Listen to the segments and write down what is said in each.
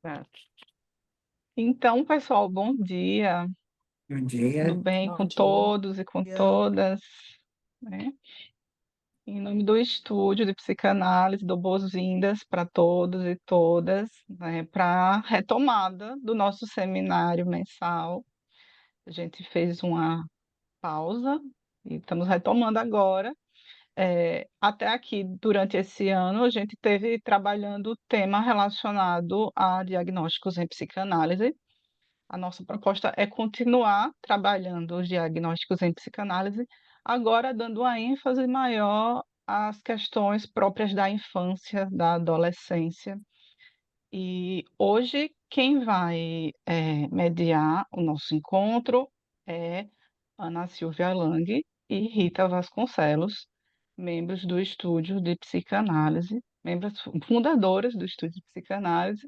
Certo. Então, pessoal, bom dia. Bom Tudo dia. bem Bom com dia. todos e com todas, né? Em nome do Estúdio de Psicanálise, dou boas-vindas para todos e todas, né, para a retomada do nosso seminário mensal. A gente fez uma pausa e estamos retomando agora. Até aqui, durante esse ano, a gente teve trabalhando o tema relacionado a diagnósticos em psicanálise. A nossa proposta é continuar trabalhando os diagnósticos em psicanálise, agora dando uma ênfase maior às questões próprias da infância, da adolescência. E hoje, quem vai mediar o nosso encontro é Ana Silvia Lang e Rita Vasconcelos, membros do Estúdio de Psicanálise, membros fundadoras do Estúdio de Psicanálise.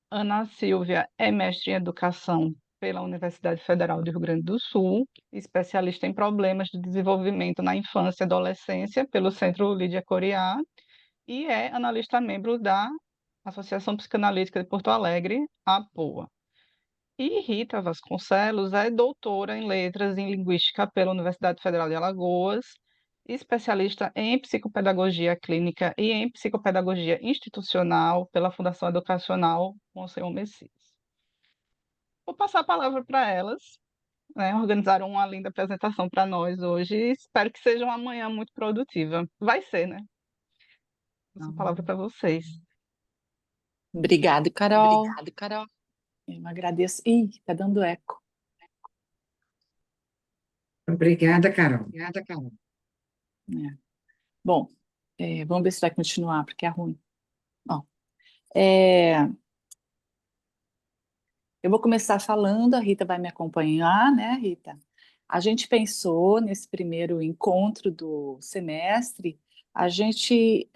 Ana Silvia é mestre em Educação pela Universidade Federal do Rio Grande do Sul, especialista em problemas de desenvolvimento na infância e adolescência pelo Centro Lídia Coriá e é analista membro da Associação Psicanalítica de Porto Alegre, APOA. E Rita Vasconcelos é doutora em Letras em Linguística pela Universidade Federal de Alagoas, especialista em Psicopedagogia Clínica e em Psicopedagogia Institucional pela Fundação Educacional Monsenhor Messias. Vou passar a palavra para elas, né? Organizaram uma linda apresentação para nós hoje e espero que seja uma manhã muito produtiva. Vai ser, né? Essa palavra para vocês. Obrigada, Carol. Obrigada, Carol. Eu agradeço. Ih, tá dando eco. Obrigada, Carol. Obrigada, Carol. É. Bom, vamos ver se vai continuar, porque é ruim. Bom, é, eu vou começar falando, a Rita vai me acompanhar, né, Rita? A gente pensou nesse primeiro encontro do semestre, a gente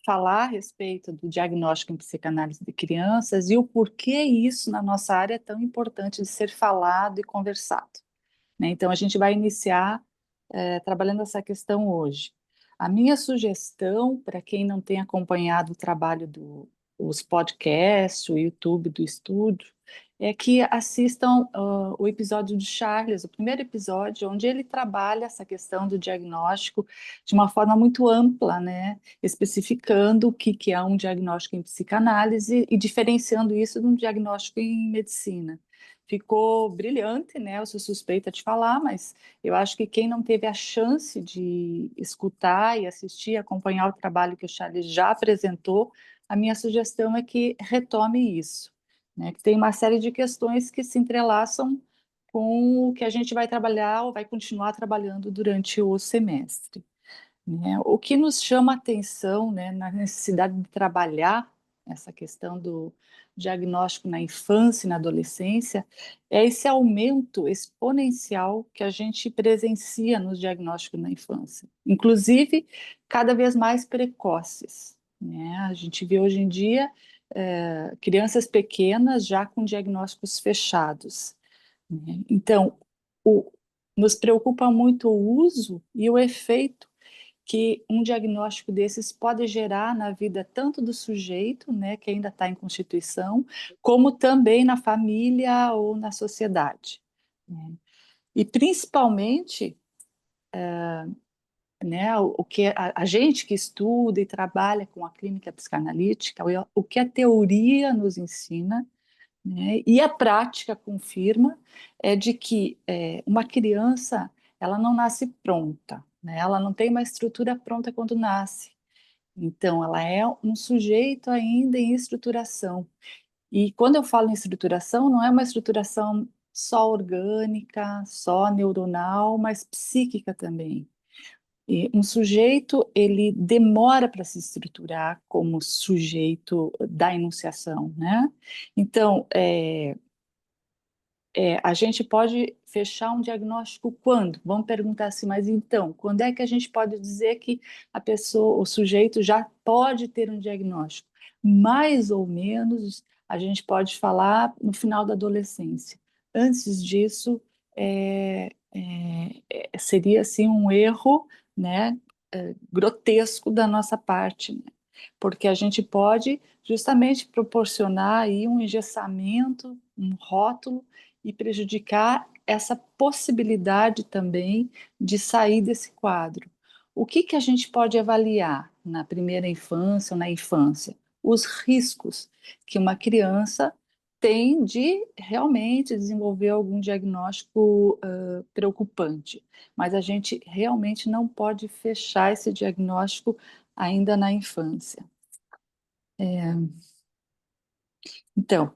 falar a respeito do diagnóstico em psicanálise de crianças e o porquê isso na nossa área é tão importante de ser falado e conversado, né? Então, a gente vai iniciar trabalhando essa questão hoje. A minha sugestão, para quem não tem acompanhado o trabalho dos podcasts, o YouTube do estúdio, é que assistam o episódio de Charles, o primeiro episódio, onde ele trabalha essa questão do diagnóstico de uma forma muito ampla, né? Especificando o que é um diagnóstico em psicanálise e diferenciando isso de um diagnóstico em medicina. Ficou brilhante, né? Eu sou suspeita de falar, mas eu acho que quem não teve a chance de escutar e assistir, acompanhar o trabalho que o Charles já apresentou, a minha sugestão é que retome isso, né? Que tem uma série de questões que se entrelaçam com o que a gente vai trabalhar ou vai continuar trabalhando durante o semestre, né? O que nos chama a atenção, né, na necessidade de trabalhar essa questão do diagnóstico na infância e na adolescência é esse aumento exponencial que a gente presencia nos diagnósticos na infância, inclusive cada vez mais precoces, né? A gente vê hoje em dia crianças pequenas já com diagnósticos fechados, né? Então, o, nos preocupa muito o uso e o efeito que um diagnóstico desses pode gerar na vida tanto do sujeito, né, que ainda está em constituição, como também na família ou na sociedade, né? E principalmente, né, o que a gente que estuda e trabalha com a clínica psicanalítica, o que a teoria nos ensina, né, e a prática confirma é de que uma criança ela não nasce pronta, né, ela não tem uma estrutura pronta quando nasce. Então, ela é um sujeito ainda em estruturação. E quando eu falo em estruturação, não é uma estruturação só orgânica, só neuronal, mas psíquica também. E um sujeito, ele demora para se estruturar como sujeito da enunciação, né? Então, a gente pode fechar um diagnóstico quando? Vamos perguntar assim, mas então, quando é que a gente pode dizer que a pessoa, o sujeito já pode ter um diagnóstico? Mais ou menos, a gente pode falar no final da adolescência. Antes disso, seria assim um erro, né, grotesco da nossa parte, né? porque a gente pode justamente proporcionar aí um engessamento, um rótulo e prejudicar essa possibilidade também de sair desse quadro. O que que a gente pode avaliar na primeira infância ou na infância? Os riscos que uma criança tem de realmente desenvolver algum diagnóstico preocupante, mas a gente realmente não pode fechar esse diagnóstico ainda na infância. Então,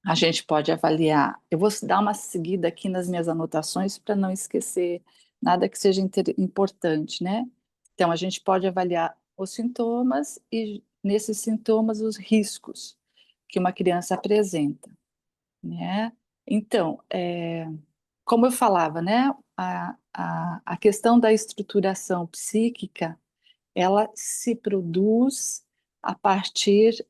a gente pode avaliar. Eu vou dar uma seguida aqui nas minhas anotações para não esquecer nada que seja importante, né? Então, a gente pode avaliar os sintomas e, nesses sintomas, os riscos que uma criança apresenta, né? Então, como eu falava, né? A questão da estruturação psíquica, ela se produz a partir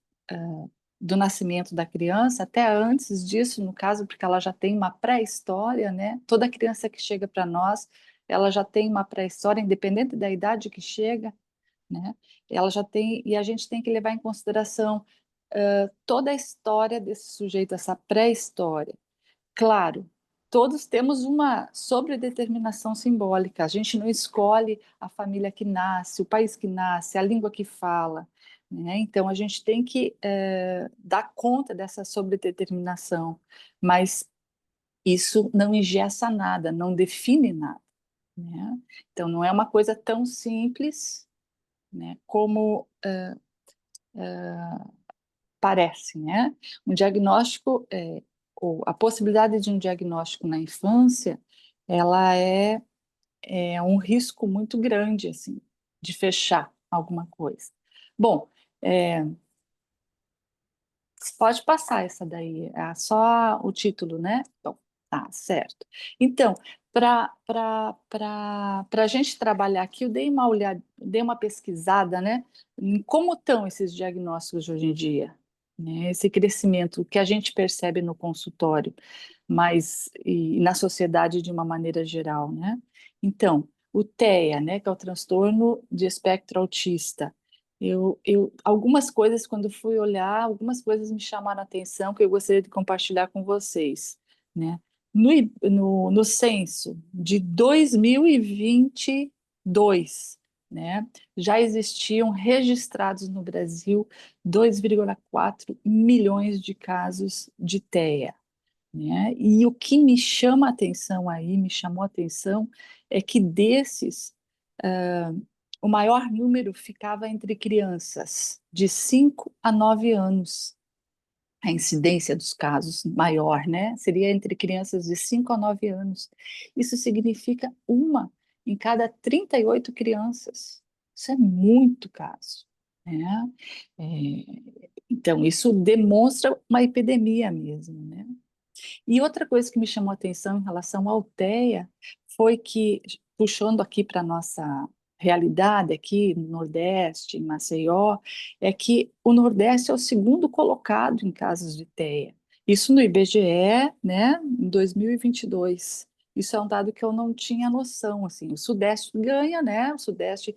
do nascimento da criança, até antes disso, no caso, porque ela já tem uma pré-história, né? Toda criança que chega para nós, ela já tem uma pré-história, independente da idade que chega, né? Ela já tem, e a gente tem que levar em consideração toda a história desse sujeito, essa pré-história. Claro, todos temos uma sobredeterminação simbólica. A gente não escolhe a família que nasce, o país que nasce, a língua que fala, né? Então, a gente tem que dar conta dessa sobredeterminação, mas isso não engessa nada, não define nada, né? Então, não é uma coisa tão simples, né, como parece, né? Um diagnóstico, ou a possibilidade de um diagnóstico na infância, ela é um risco muito grande, assim, de fechar alguma coisa. Bom, pode passar essa daí, é só o título, né? Bom, tá, certo. Então, para a gente trabalhar aqui, eu dei uma olhada, dei uma pesquisada, né, em como estão esses diagnósticos hoje em dia, né? Esse crescimento que a gente percebe no consultório, mas e na sociedade de uma maneira geral, né? Então, o TEA, né, que é o transtorno de espectro autista. Algumas coisas, quando fui olhar, algumas coisas me chamaram a atenção que eu gostaria de compartilhar com vocês, né? No censo de 2022, né, já existiam registrados no Brasil 2,4 milhões de casos de TEA, né? E o que me chama a atenção aí, me chamou a atenção, é que desses, o maior número ficava entre crianças de 5 a 9 anos. A incidência dos casos maior, né? Seria entre crianças de 5 a 9 anos. Isso significa uma em cada 38 crianças. Isso é muito caso, né? Então, isso demonstra uma epidemia mesmo, né? E outra coisa que me chamou a atenção em relação à alteia foi que, puxando aqui para a nossa realidade aqui no Nordeste, em Maceió, é que o Nordeste é o segundo colocado em casos de TEA. Isso no IBGE, né, em 2022. Isso é um dado que eu não tinha noção, assim. O Sudeste ganha, né? O Sudeste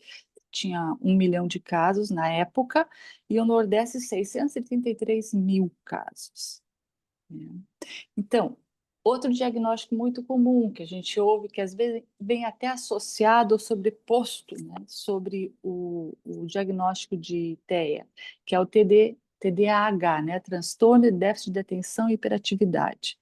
tinha 1 milhão de casos na época e o Nordeste 633 mil casos, né? Então, outro diagnóstico muito comum que a gente ouve, que às vezes vem até associado ou sobreposto, né, sobre o diagnóstico de TEA, que é o TDAH, né, transtorno de déficit de atenção e hiperatividade.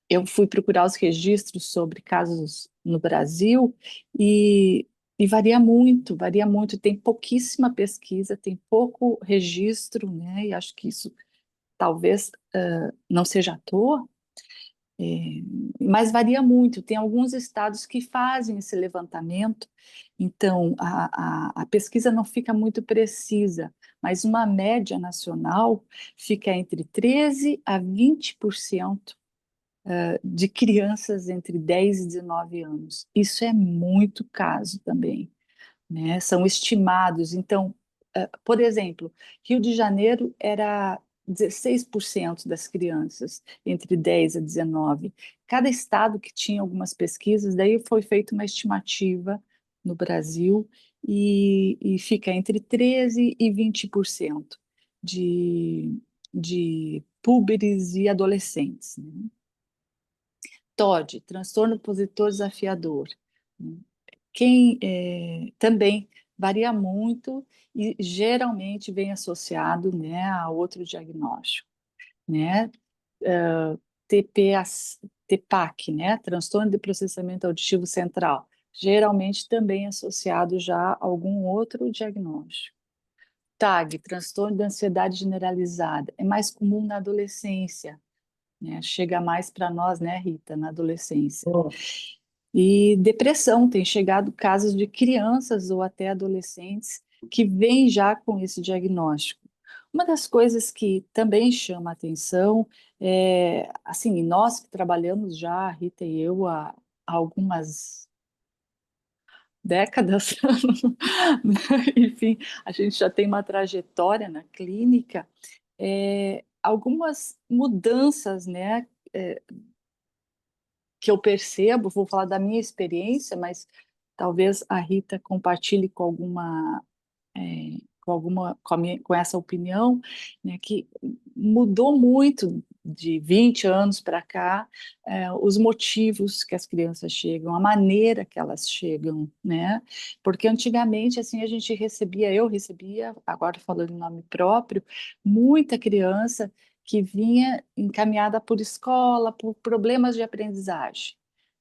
Eu fui procurar os registros sobre casos no Brasil e varia muito, tem pouquíssima pesquisa, tem pouco registro, né, e acho que isso talvez não seja à toa, é, mas varia muito. Tem alguns estados que fazem esse levantamento, então a pesquisa não fica muito precisa, mas uma média nacional fica entre 13 a 20% de crianças entre 10 e 19 anos. Isso é muito caso também, né? São estimados. Então, por exemplo, Rio de Janeiro era 16% das crianças entre 10 a 19. Cada estado que tinha algumas pesquisas, daí foi feita uma estimativa no Brasil e fica entre 13% e 20% de púberes e adolescentes, né? TOD, transtorno opositor desafiador, né? Também varia muito e geralmente vem associado, né, a outro diagnóstico, né? TPAC, né? Transtorno de processamento auditivo central, geralmente também associado já a algum outro diagnóstico. TAG, transtorno de ansiedade generalizada, é mais comum na adolescência, né? Chega mais para nós, né, Rita, na adolescência. Bom, E depressão, tem chegado casos de crianças ou até adolescentes que vêm já com esse diagnóstico. Uma das coisas que também chama a atenção é, assim, nós que trabalhamos já, a Rita e eu, há algumas décadas, enfim, a gente já tem uma trajetória na clínica, algumas mudanças, né, que eu percebo, vou falar da minha experiência, mas talvez a Rita compartilhe com essa opinião, né, que mudou muito de 20 anos para cá, os motivos que as crianças chegam, a maneira que elas chegam, né? Porque antigamente, assim, eu recebia, agora falando em nome próprio, muita criança que vinha encaminhada por escola, por problemas de aprendizagem,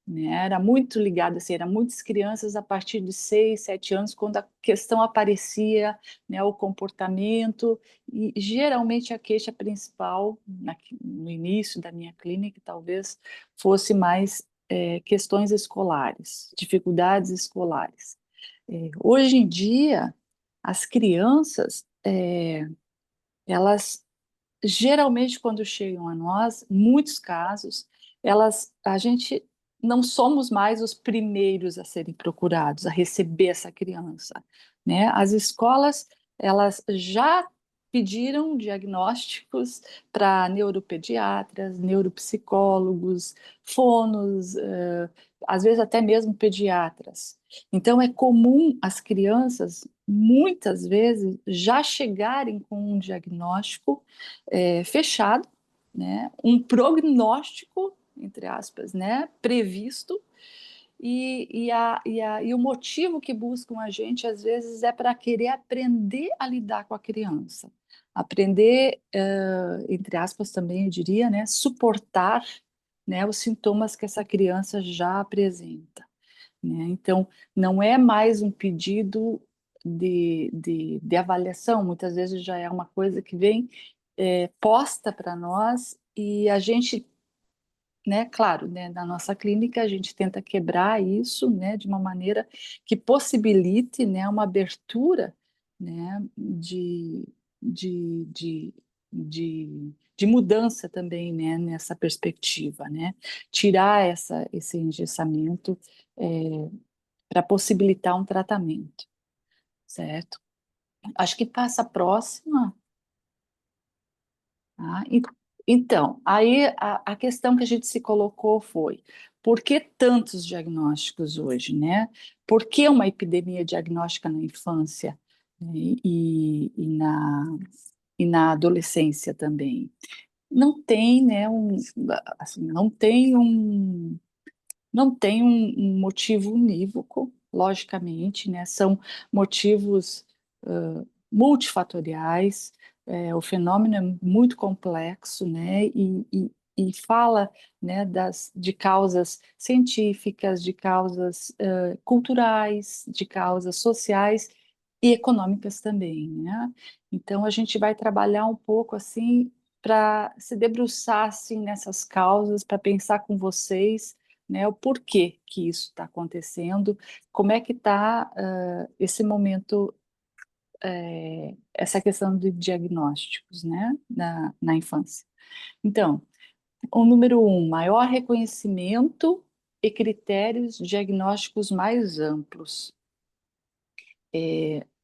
né? Era muito ligado, assim, eram muitas crianças a partir de 6, 7 anos, quando a questão aparecia, né, o comportamento, e geralmente a queixa principal, no início da minha clínica, talvez fosse mais questões escolares, dificuldades escolares. Hoje em dia, as crianças, elas geralmente quando chegam a nós, muitos casos, a gente não somos mais os primeiros a serem procurados, a receber essa criança, né? As escolas, elas já pediram diagnósticos para neuropediatras, neuropsicólogos, fonos, às vezes até mesmo pediatras. Então é comum as crianças, muitas vezes, já chegarem com um diagnóstico fechado, né? Um prognóstico, entre aspas, né? Previsto, e o motivo que buscam a gente, às vezes, é para querer aprender a lidar com a criança. Aprender, entre aspas, também, eu diria, né? Suportar, né, os sintomas que essa criança já apresenta, né? Então, não é mais um pedido de avaliação, muitas vezes já é uma coisa que vem posta para nós e a gente, né, claro, né, na nossa clínica a gente tenta quebrar isso, né, de uma maneira que possibilite, né, uma abertura, né, de, de, de mudança também, né, nessa perspectiva, né, tirar esse engessamento para possibilitar um tratamento, certo? Acho que passa a próxima. Tá? Então, aí a questão que a gente se colocou foi: por que tantos diagnósticos hoje, né? Por que uma epidemia diagnóstica na infância, né? E na adolescência também? Não tem, né, assim, não tem um motivo unívoco, logicamente, né? São motivos multifatoriais, o fenômeno é muito complexo, né? E fala, né, de causas científicas, de causas culturais, de causas sociais e econômicas também, né? Então a gente vai trabalhar um pouco assim para se debruçar assim nessas causas, para pensar com vocês, né, o porquê que isso está acontecendo, como é que está esse momento, essa questão de diagnósticos, né, na infância. Então, o número 1, maior reconhecimento e critérios diagnósticos mais amplos.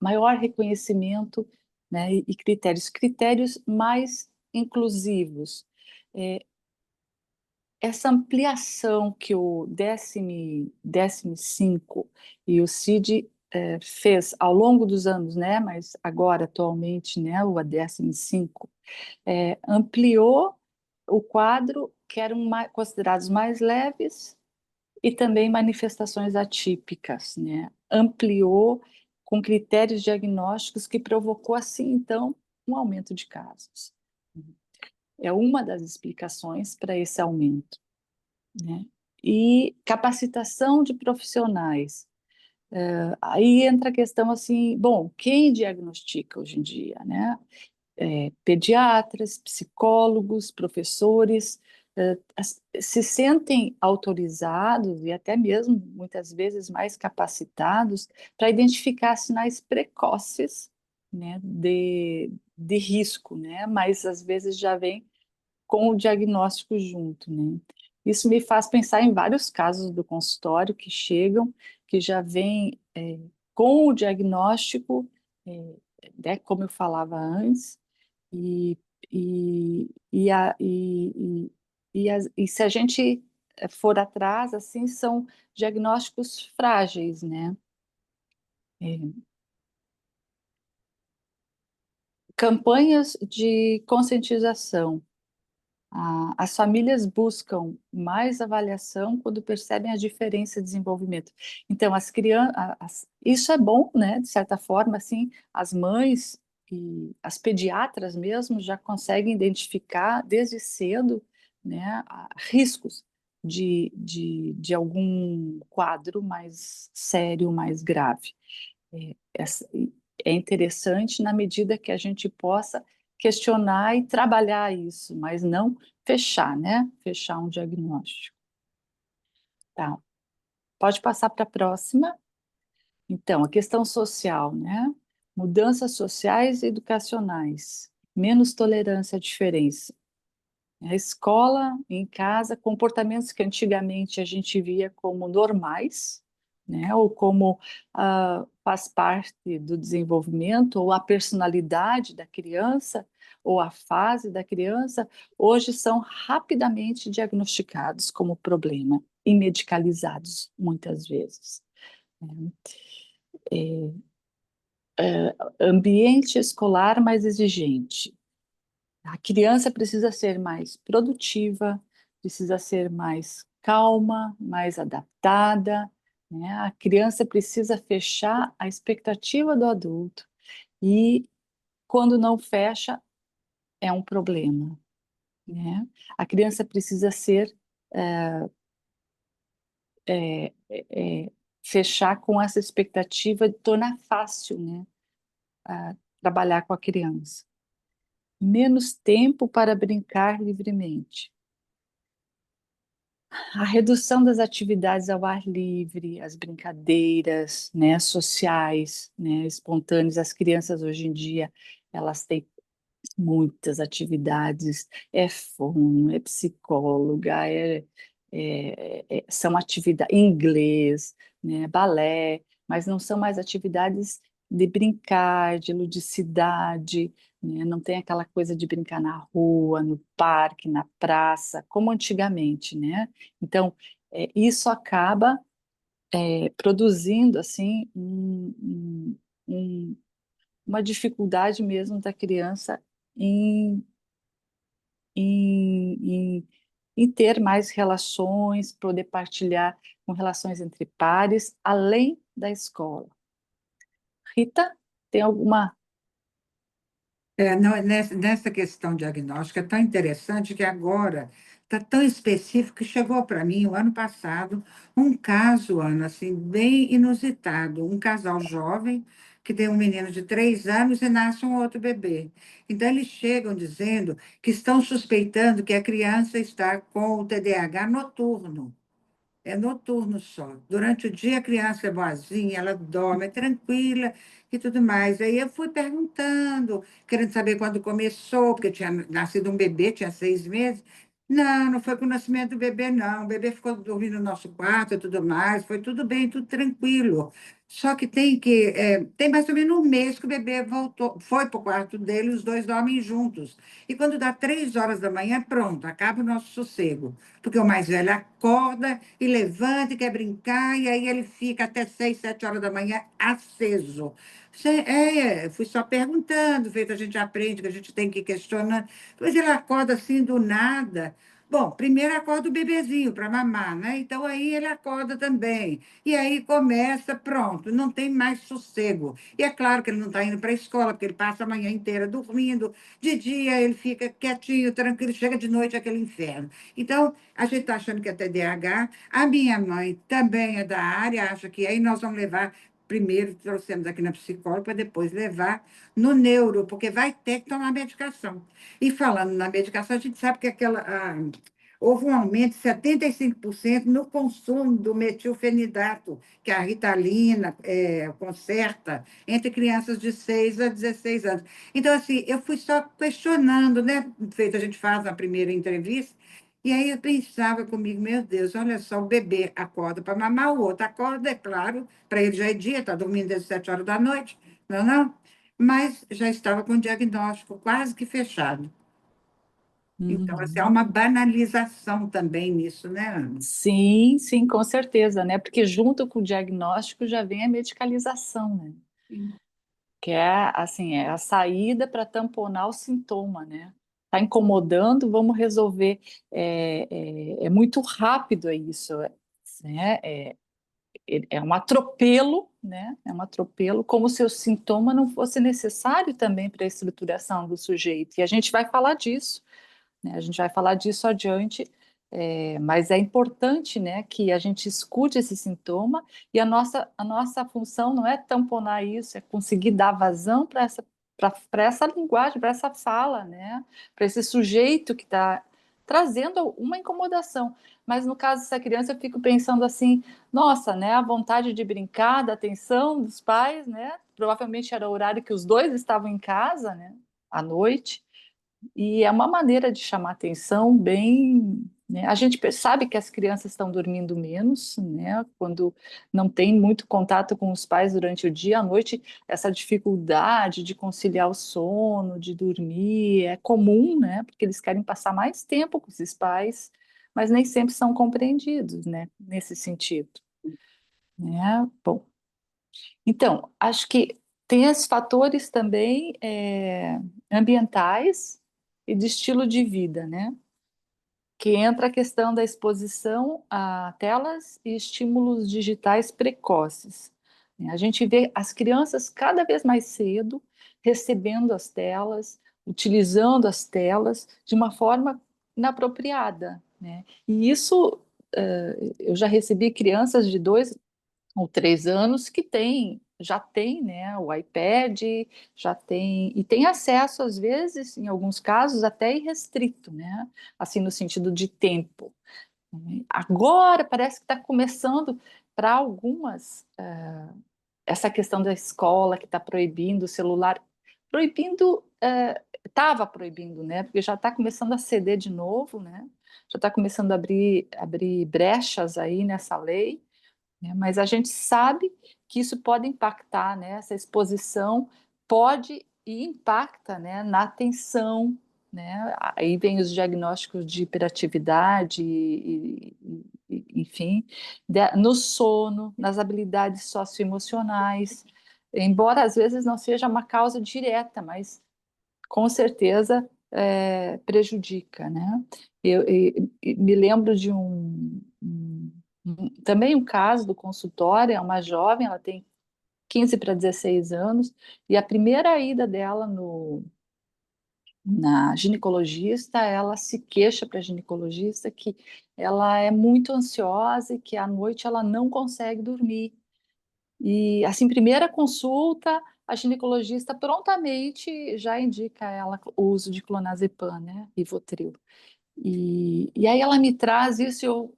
Maior reconhecimento, né, e critérios mais inclusivos. essa ampliação que o DSM-5 e o CID fez ao longo dos anos, né? Mas agora, atualmente, né, o DSM-5 ampliou o quadro, que eram considerados mais leves, e também manifestações atípicas, né? Ampliou com critérios diagnósticos que provocou, assim, então, um aumento de casos. É uma das explicações para esse aumento, né? E capacitação de profissionais. Aí entra a questão assim, bom, quem diagnostica hoje em dia, né? Pediatras, psicólogos, professores, se sentem autorizados e até mesmo, muitas vezes, mais capacitados para identificar sinais precoces, né, de risco, né, mas às vezes já vem com o diagnóstico junto, né. Isso me faz pensar em vários casos do consultório que chegam, que já vêm com o diagnóstico, é, né, como eu falava antes, e, e se a gente for atrás, assim, são diagnósticos frágeis, né? É, campanhas de conscientização. As famílias buscam mais avaliação quando percebem a diferença de desenvolvimento. Então, as crianças, isso é bom, né? De certa forma, assim, as mães e as pediatras mesmo já conseguem identificar desde cedo, né, riscos de algum quadro mais sério, mais grave. É interessante na medida que a gente possa questionar e trabalhar isso, mas não fechar, né? Fechar um diagnóstico. Tá. Pode passar para a próxima. Então, a questão social, né? Mudanças sociais e educacionais, menos tolerância à diferença. A escola, em casa, comportamentos que antigamente a gente via como normais, né, ou como faz parte do desenvolvimento, ou a personalidade da criança, ou a fase da criança, hoje são rapidamente diagnosticados como problema e medicalizados, muitas vezes, né. Ambiente escolar mais exigente. A criança precisa ser mais produtiva, precisa ser mais calma, mais adaptada, né? A criança precisa fechar a expectativa do adulto e, quando não fecha, é um problema, né? A criança precisa ser é, fechar com essa expectativa de tornar fácil, né, trabalhar com a criança. Menos tempo para brincar livremente. A redução das atividades ao ar livre, as brincadeiras, né, sociais, né, espontâneas. As crianças hoje em dia, elas têm muitas atividades, é fono, é psicóloga, são atividades inglês, né, balé, mas não são mais atividades de brincar, de ludicidade, né, não tem aquela coisa de brincar na rua, no parque, na praça, como antigamente, né? Então, isso acaba produzindo assim uma dificuldade mesmo da criança em, em, em, em ter mais relações, poder partilhar com relações entre pares, além da escola. Rita, tem alguma? Não, nessa questão diagnóstica é tão interessante que agora está tão específico que chegou para mim, o ano passado, um caso, Ana, assim, bem inusitado. Um casal jovem que tem um menino de 3 anos e nasce um outro bebê. Então, eles chegam dizendo que estão suspeitando que a criança está com o TDAH noturno. É noturno só. Durante o dia a criança é boazinha, ela dorme, é tranquila e tudo mais. Aí eu fui perguntando, querendo saber quando começou, porque tinha nascido um bebê, tinha 6 meses. Não, não foi com o nascimento do bebê, não. O bebê ficou dormindo no nosso quarto e tudo mais. Foi tudo bem, tudo tranquilo. Só que tem mais ou menos um mês que o bebê voltou, foi para o quarto dele, os dois dormem juntos. E quando dá 3 horas da manhã, pronto, acaba o nosso sossego. Porque o mais velho acorda e levanta e quer brincar, e aí ele fica até 6, 7 horas da manhã aceso. Fui só perguntando, feito a gente aprende, que a gente tem que ir questionando. Depois ele acorda assim do nada. Bom, primeiro acorda o bebezinho para mamar, né? Então aí ele acorda também. E aí começa, pronto, não tem mais sossego. E é claro que ele não está indo para a escola, porque ele passa a manhã inteira dormindo, de dia ele fica quietinho, tranquilo, chega de noite aquele inferno. Então, a gente está achando que é TDAH. A minha mãe também é da área, acha que aí nós vamos levar. Primeiro trouxemos aqui na psicóloga, para depois levar no neuro, porque vai ter que tomar medicação. E falando na medicação, a gente sabe que houve um aumento de 75% no consumo do metilfenidato, que é a Ritalina conserta, entre crianças de 6 a 16 anos. Então, assim, eu fui só questionando, né? Feito, a gente faz na primeira entrevista, e aí eu pensava comigo, meu Deus, olha só, o bebê acorda para mamar, o outro acorda, é claro, para ele já é dia, está dormindo desde 7 horas da noite, não, não? Mas já estava com o diagnóstico quase que fechado. Então, assim, há Uhum. uma banalização também nisso, né, Ana? Sim, sim, com certeza, né? Porque junto com o diagnóstico já vem a medicalização, né? Sim. Que é assim, é a saída para tamponar o sintoma, né? Tá incomodando, vamos resolver. É muito rápido isso, né? É um atropelo, né? É um atropelo, como se o sintoma não fosse necessário também para a estruturação do sujeito. E a gente vai falar disso, né? A gente vai falar disso adiante, mas é importante, né, que a gente escute esse sintoma e a nossa função não é tamponar isso, é conseguir dar vazão para essa linguagem, para essa fala, né, para esse sujeito que está trazendo uma incomodação. Mas no caso dessa criança, eu fico pensando assim, nossa, né, a vontade de brincar, da atenção dos pais, né, provavelmente era o horário que os dois estavam em casa, né, à noite. E é uma maneira de chamar atenção bem, né? A gente sabe que as crianças estão dormindo menos, né? Quando não tem muito contato com os pais durante o dia, à noite, essa dificuldade de conciliar o sono, de dormir, é comum, né? Porque eles querem passar mais tempo com esses pais, mas nem sempre são compreendidos, né? Nesse sentido, né? Bom, então, acho que tem esses fatores também ambientais e de estilo de vida, né? Que entra a questão da exposição a telas e estímulos digitais precoces. A gente vê as crianças cada vez mais cedo recebendo as telas, utilizando as telas de uma forma inapropriada, né? E isso, eu já recebi crianças de 2 ou 3 anos que já tem, né, o iPad, já tem, e tem acesso, às vezes, em alguns casos, até irrestrito, né, assim, no sentido de tempo. Agora parece que está começando para algumas, essa questão da escola que está proibindo o celular, proibindo, estava proibindo, né, porque já está começando a ceder de novo, né, já está começando a abrir brechas aí nessa lei, né? Mas a gente sabe que isso pode impactar, né? Essa exposição pode e impacta, né, na atenção, né? Aí vem os diagnósticos de hiperatividade, enfim, no sono, nas habilidades socioemocionais, embora às vezes não seja uma causa direta, mas com certeza prejudica, né? Eu me lembro de também um caso do consultório, é uma jovem, ela tem 15 para 16 anos, e a primeira ida dela na ginecologista, ela se queixa para a ginecologista que ela é muito ansiosa e que à noite ela não consegue dormir. E assim, primeira consulta, a ginecologista prontamente já indica a ela o uso de clonazepam, né, Rivotril. E aí ela me traz isso,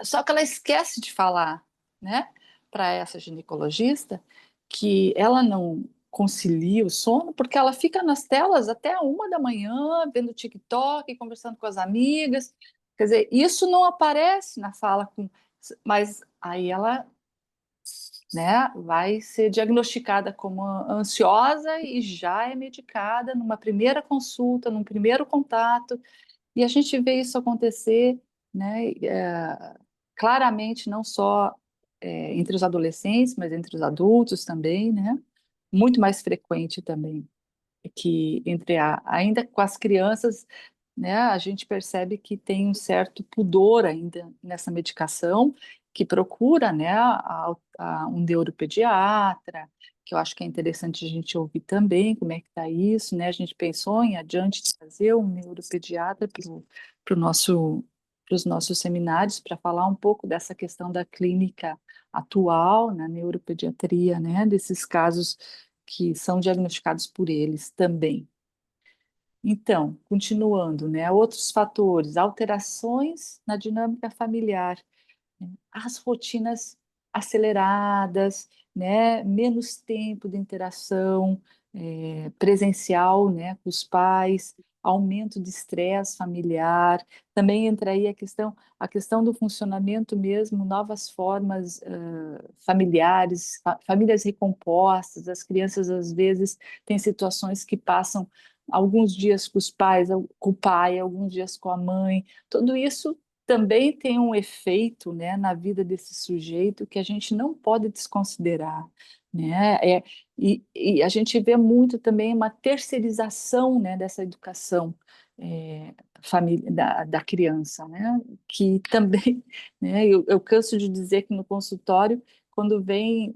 só que ela esquece de falar, né, para essa ginecologista que ela não concilia o sono porque ela fica nas telas até 1 da manhã, vendo TikTok, conversando com as amigas. Quer dizer, isso não aparece na fala, mas aí ela né, vai ser diagnosticada como ansiosa e já é medicada numa primeira consulta, num primeiro contato, e a gente vê isso acontecer, né, claramente não só entre os adolescentes, mas entre os adultos também, né, muito mais frequente também que ainda com as crianças, né, a gente percebe que tem um certo pudor ainda nessa medicação, que procura, né, um neuropediatra, que eu acho que é interessante a gente ouvir também como é que está isso, né? A gente pensou em adiante trazer um neuropediatra para os nossos seminários para falar um pouco dessa questão da clínica atual na neuropediatria, né, desses casos que são diagnosticados por eles também. Então, continuando, né, outros fatores, alterações na dinâmica familiar, né, as rotinas aceleradas, né, menos tempo de interação presencial, né, com os pais, aumento de estresse familiar, também entra aí a questão do funcionamento mesmo, novas formas familiares, famílias recompostas, as crianças às vezes têm situações que passam alguns dias com os pais, com o pai, alguns dias com a mãe, tudo isso também tem um efeito, né, na vida desse sujeito que a gente não pode desconsiderar, né? E a gente vê muito também uma terceirização, né, dessa educação família, da criança, né? Que também, né, eu canso de dizer que no consultório, quando vem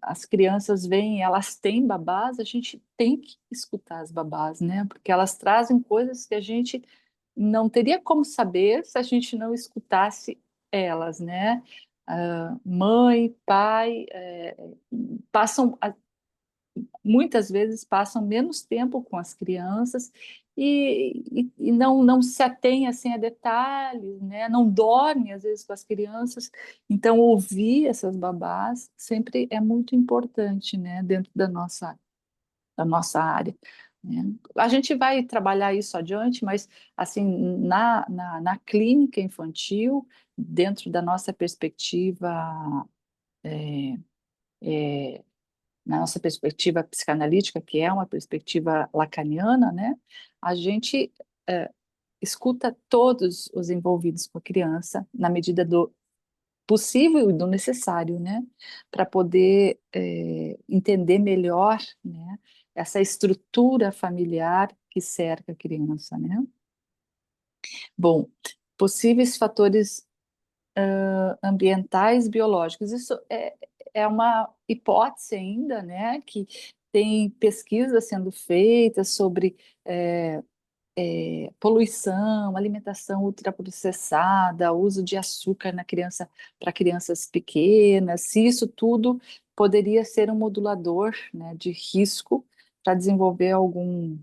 as crianças vêm, elas têm babás, a gente tem que escutar as babás, né? Porque elas trazem coisas que a gente não teria como saber se a gente não escutasse elas, né? Mãe, pai, passam muitas vezes passam menos tempo com as crianças e não se atém assim a detalhes, né? Não dorme às vezes com as crianças. Então ouvir essas babás sempre é muito importante, né? Dentro da nossa área, né? A gente vai trabalhar isso adiante, mas assim na clínica infantil, dentro da nossa perspectiva, é, é, na nossa perspectiva psicanalítica, que é uma perspectiva lacaniana, né? A gente é, escuta todos os envolvidos com a criança na medida do possível e do necessário, né, para poder entender melhor, né, essa estrutura familiar que cerca a criança, né? Bom, possíveis fatores ambientais biológicos, isso é uma hipótese ainda, né, que tem pesquisas sendo feitas sobre poluição, alimentação ultraprocessada, uso de açúcar na criança para crianças pequenas, se isso tudo poderia ser um modulador, né, de risco para desenvolver algum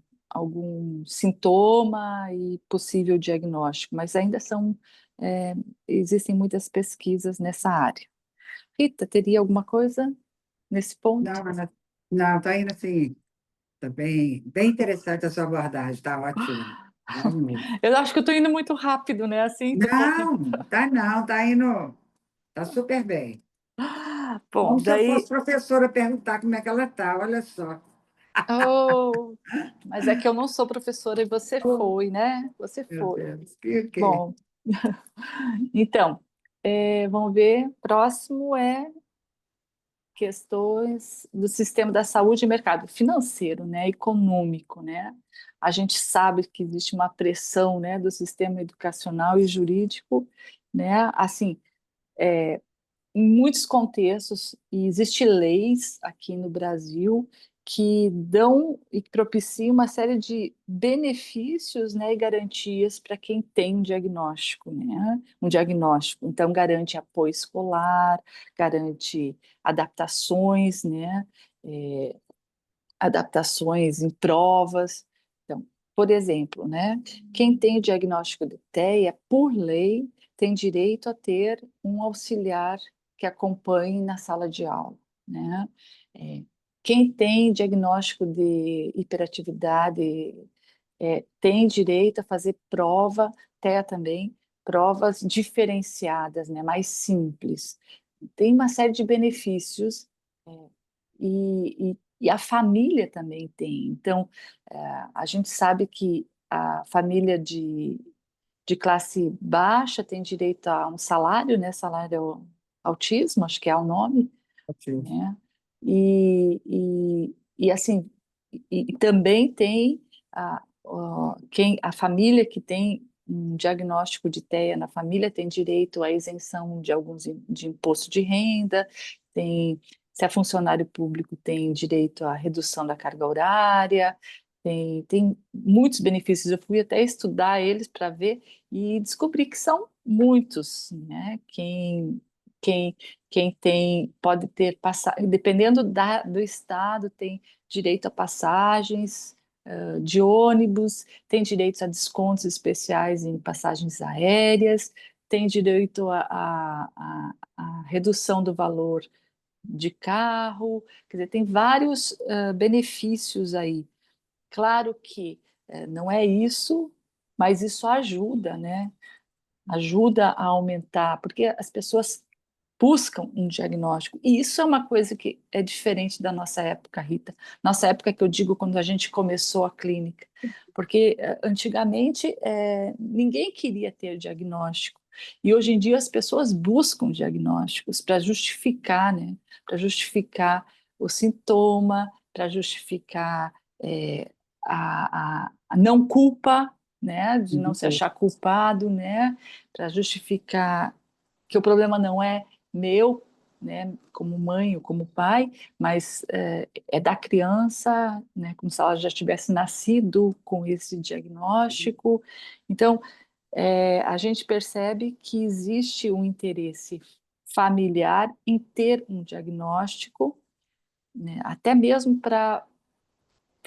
sintoma e possível diagnóstico, mas ainda existem muitas pesquisas nessa área. Rita, teria alguma coisa nesse ponto? Não, não, está indo assim, está bem interessante a sua abordagem, está ótimo. Bom mesmo. Eu acho que eu estou indo muito rápido, né? Assim, tipo. Não, está indo, está super bem. Bom, Como se eu fosse daí. professora perguntar como é que ela está, olha só. Oh, mas é que eu não sou professora e você Oh, foi, né? Você meu foi. Deus, que... Bom, então, vamos ver. Próximo é questões do sistema da saúde e mercado financeiro, né? Econômico, né? A gente sabe que existe uma pressão, né, do sistema educacional e jurídico, né? Assim, em muitos contextos, e existem leis aqui no Brasil que dão e propiciam uma série de benefícios, né, e garantias para quem tem um diagnóstico, né? Um diagnóstico. Então, garante apoio escolar, garante adaptações, né? É, adaptações em provas. Então, por exemplo, né, quem tem o diagnóstico de TEA, por lei, tem direito a ter um auxiliar que acompanhe na sala de aula, né? É, quem tem diagnóstico de hiperatividade tem direito a fazer prova, TEA também, provas diferenciadas, né, mais simples. tem uma série de benefícios, e a família também tem. Então, a gente sabe que a família de classe baixa tem direito a um salário, né? Salário autismo, acho que é o nome, né? E assim, e também tem a família que tem um diagnóstico de TEA na família tem direito à isenção de alguns de imposto de renda, tem, se é funcionário público, tem direito à redução da carga horária, tem muitos benefícios. Eu fui até estudar eles para ver e descobri que são muitos, né? Quem quem tem, pode ter passagem, dependendo do estado, tem direito a passagens de ônibus, tem direito a descontos especiais em passagens aéreas, tem direito a redução do valor de carro, quer dizer, tem vários benefícios aí. Claro que não é isso, mas isso ajuda, né? Ajuda a aumentar, porque as pessoas buscam um diagnóstico. E isso é uma coisa que é diferente da nossa época, Rita. Nossa época que eu digo quando a gente começou a clínica. Porque antigamente ninguém queria ter diagnóstico. E hoje em dia as pessoas buscam diagnósticos para justificar, né? Para justificar o sintoma, para justificar a não culpa, né? De não se achar culpado, né? Para justificar que o problema não é meu, né, como mãe ou como pai, mas é da criança, né, como se ela já tivesse nascido com esse diagnóstico. Então, a gente percebe que existe um interesse familiar em ter um diagnóstico, né, até mesmo para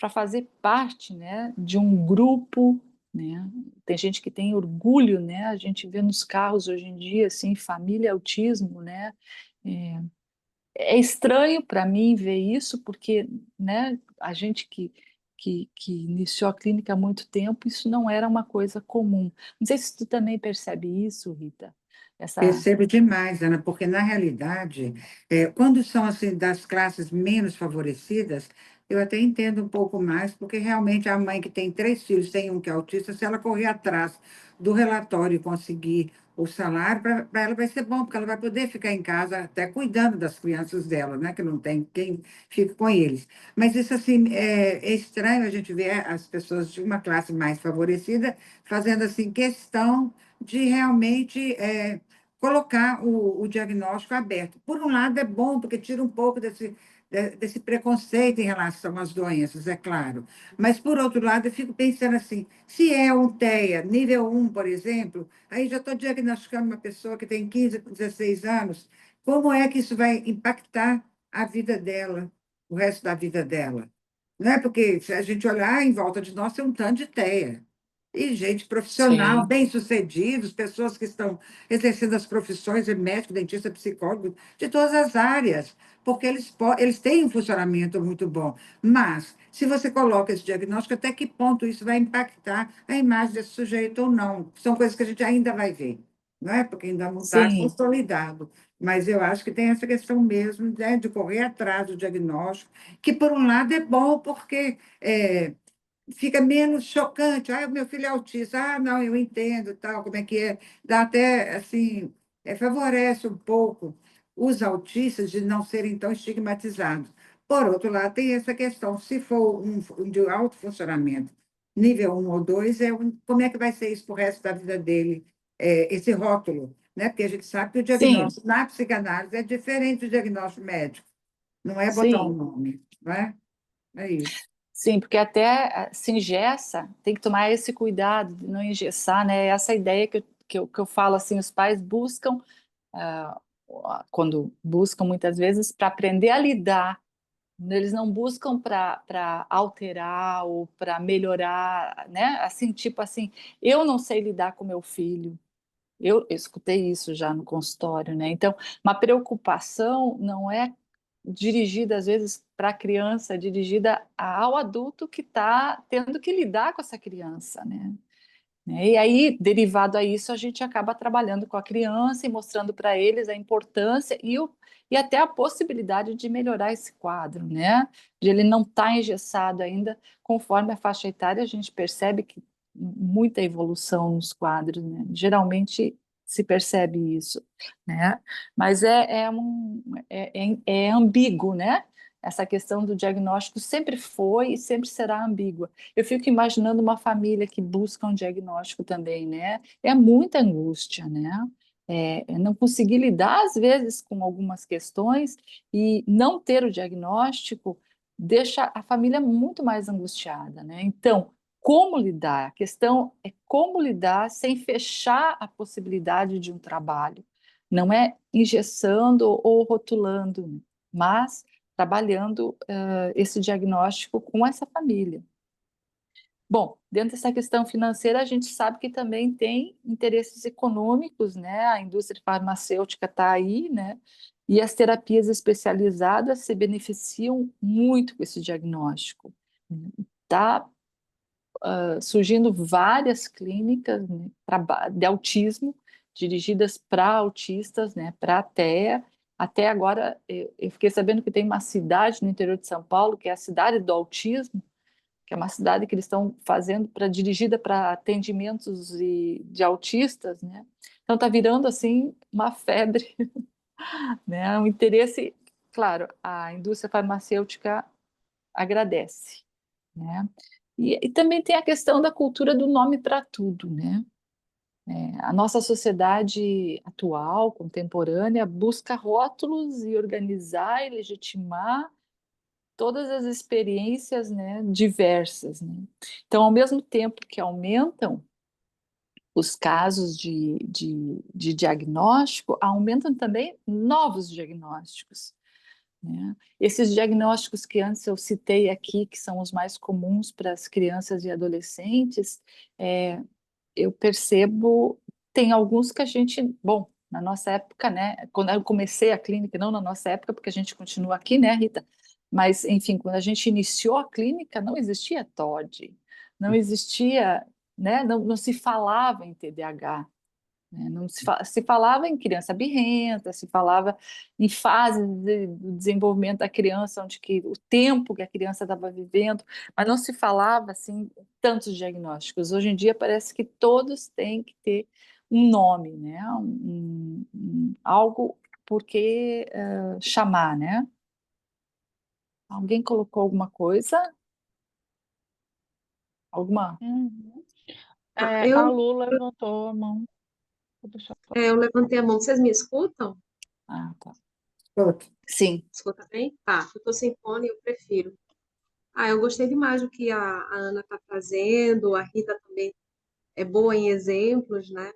fazer parte, né, de um grupo, né? Tem gente que tem orgulho, né? A gente vê nos carros hoje em dia, assim, família autismo, né? É, é estranho para mim ver isso, porque, né, a gente que iniciou a clínica há muito tempo, isso não era uma coisa comum. Não sei se tu também percebe isso, Rita. Essa, Percebo demais, Ana, porque na realidade, quando são assim das classes menos favorecidas, eu até entendo um pouco mais, porque realmente a mãe que tem 3 filhos, tem um que é autista, se ela correr atrás do relatório e conseguir o salário, para ela vai ser bom, porque ela vai poder ficar em casa até cuidando das crianças dela, né, que não tem quem fique com eles. Mas isso assim é estranho a gente ver as pessoas de uma classe mais favorecida fazendo assim questão de realmente colocar o diagnóstico aberto. Por um lado, é bom, porque tira um pouco desse preconceito em relação às doenças, é claro. Mas, por outro lado, eu fico pensando assim: se é um TEA nível 1, por exemplo, aí já estou diagnosticando uma pessoa que tem 15, 16 anos, como é que isso vai impactar a vida dela, o resto da vida dela? Não é porque se a gente olhar em volta de nós, tem um tanto de TEA. E gente profissional, sim, bem-sucedidos, pessoas que estão exercendo as profissões de médico, dentista, psicólogo, de todas as áreas, porque eles têm um funcionamento muito bom. Mas, se você coloca esse diagnóstico, até que ponto isso vai impactar a imagem desse sujeito ou não? São coisas que a gente ainda vai ver, não é? Porque ainda não está sim, consolidado. Mas eu acho que tem essa questão mesmo, né, de correr atrás do diagnóstico, que, por um lado, é bom, porque fica menos chocante. Ah, o meu filho é autista. Ah, não, eu entendo, tal, como é que é. Dá até, assim, favorece um pouco os autistas de não serem tão estigmatizados. Por outro lado, tem essa questão, se for um de alto funcionamento, nível 1 ou 2, como é que vai ser isso para o resto da vida dele, esse rótulo, né? Porque a gente sabe que o sim, diagnóstico na psicanálise é diferente do diagnóstico médico, não é botar um sim. nome, não é? É isso. Sim, porque até se engessa, tem que tomar esse cuidado de não engessar, né? Essa ideia que eu falo assim, os pais buscam, ah, quando buscam muitas vezes, para aprender a lidar. Eles não buscam para alterar ou para melhorar, né? Assim, tipo assim, eu não sei lidar com meu filho. Eu escutei isso já no consultório, né? Então, uma preocupação não é dirigida às vezes para a criança, é dirigida ao adulto que está tendo que lidar com essa criança, né? né? E aí, derivado a isso, a gente acaba trabalhando com a criança e mostrando para eles a importância e até a possibilidade de melhorar esse quadro, né? De ele não estar engessado ainda, conforme a faixa etária, a gente percebe que muita evolução nos quadros, né? Geralmente se percebe isso, né? Mas é ambíguo, né? Essa questão do diagnóstico sempre foi e sempre será ambígua. Eu fico imaginando uma família que busca um diagnóstico também, né? É muita angústia, né? É não conseguir lidar, às vezes, com algumas questões e não ter o diagnóstico deixa a família muito mais angustiada, né? Então, como lidar? A questão é como lidar sem fechar a possibilidade de um trabalho. Não é engessando ou rotulando, né? Mas trabalhando esse diagnóstico com essa família. Bom, dentro dessa questão financeira, a gente sabe que também tem interesses econômicos, né? A indústria farmacêutica está aí, né? E as terapias especializadas se beneficiam muito com esse diagnóstico. Está surgindo várias clínicas, né, de autismo dirigidas para autistas, né? Para TEA. Até agora, eu fiquei sabendo que tem uma cidade no interior de São Paulo, que é a cidade do autismo, que é uma cidade que eles estão fazendo dirigida para atendimentos de autistas, né? Então está virando assim uma febre, né? Um interesse, claro, a indústria farmacêutica agradece, né? E também tem a questão da cultura do nome para tudo, né? A nossa sociedade atual, contemporânea, busca rótulos e organizar e legitimar todas as experiências, né, diversas, né? Então, ao mesmo tempo que aumentam os casos de diagnóstico, aumentam também novos diagnósticos, né? Esses diagnósticos que antes eu citei aqui, que são os mais comuns para as crianças e adolescentes, eu percebo, tem alguns que a gente, bom, na nossa época, né, quando eu comecei a clínica, não na nossa época, porque a gente continua aqui, né, Rita? Mas, enfim, quando a gente iniciou a clínica, não existia TOD, não existia, né, não se falava em TDAH, né? Não se falava em criança birrenta, se falava em fases do desenvolvimento da criança, onde o tempo que a criança estava vivendo, mas não se falava assim tantos diagnósticos. Hoje em dia parece que todos têm que ter um nome, né? Algo por que chamar, né? Alguém colocou alguma coisa? Alguma? Uhum. Tá, A Lu levantou a mão. Vou deixar falar. eu levantei a mão. Vocês me escutam? Ah, tá. Outro. Sim. Escuta bem? Tá, eu tô sem fone, eu prefiro. Eu gostei demais do que a Ana está trazendo, a Rita também é boa em exemplos, né?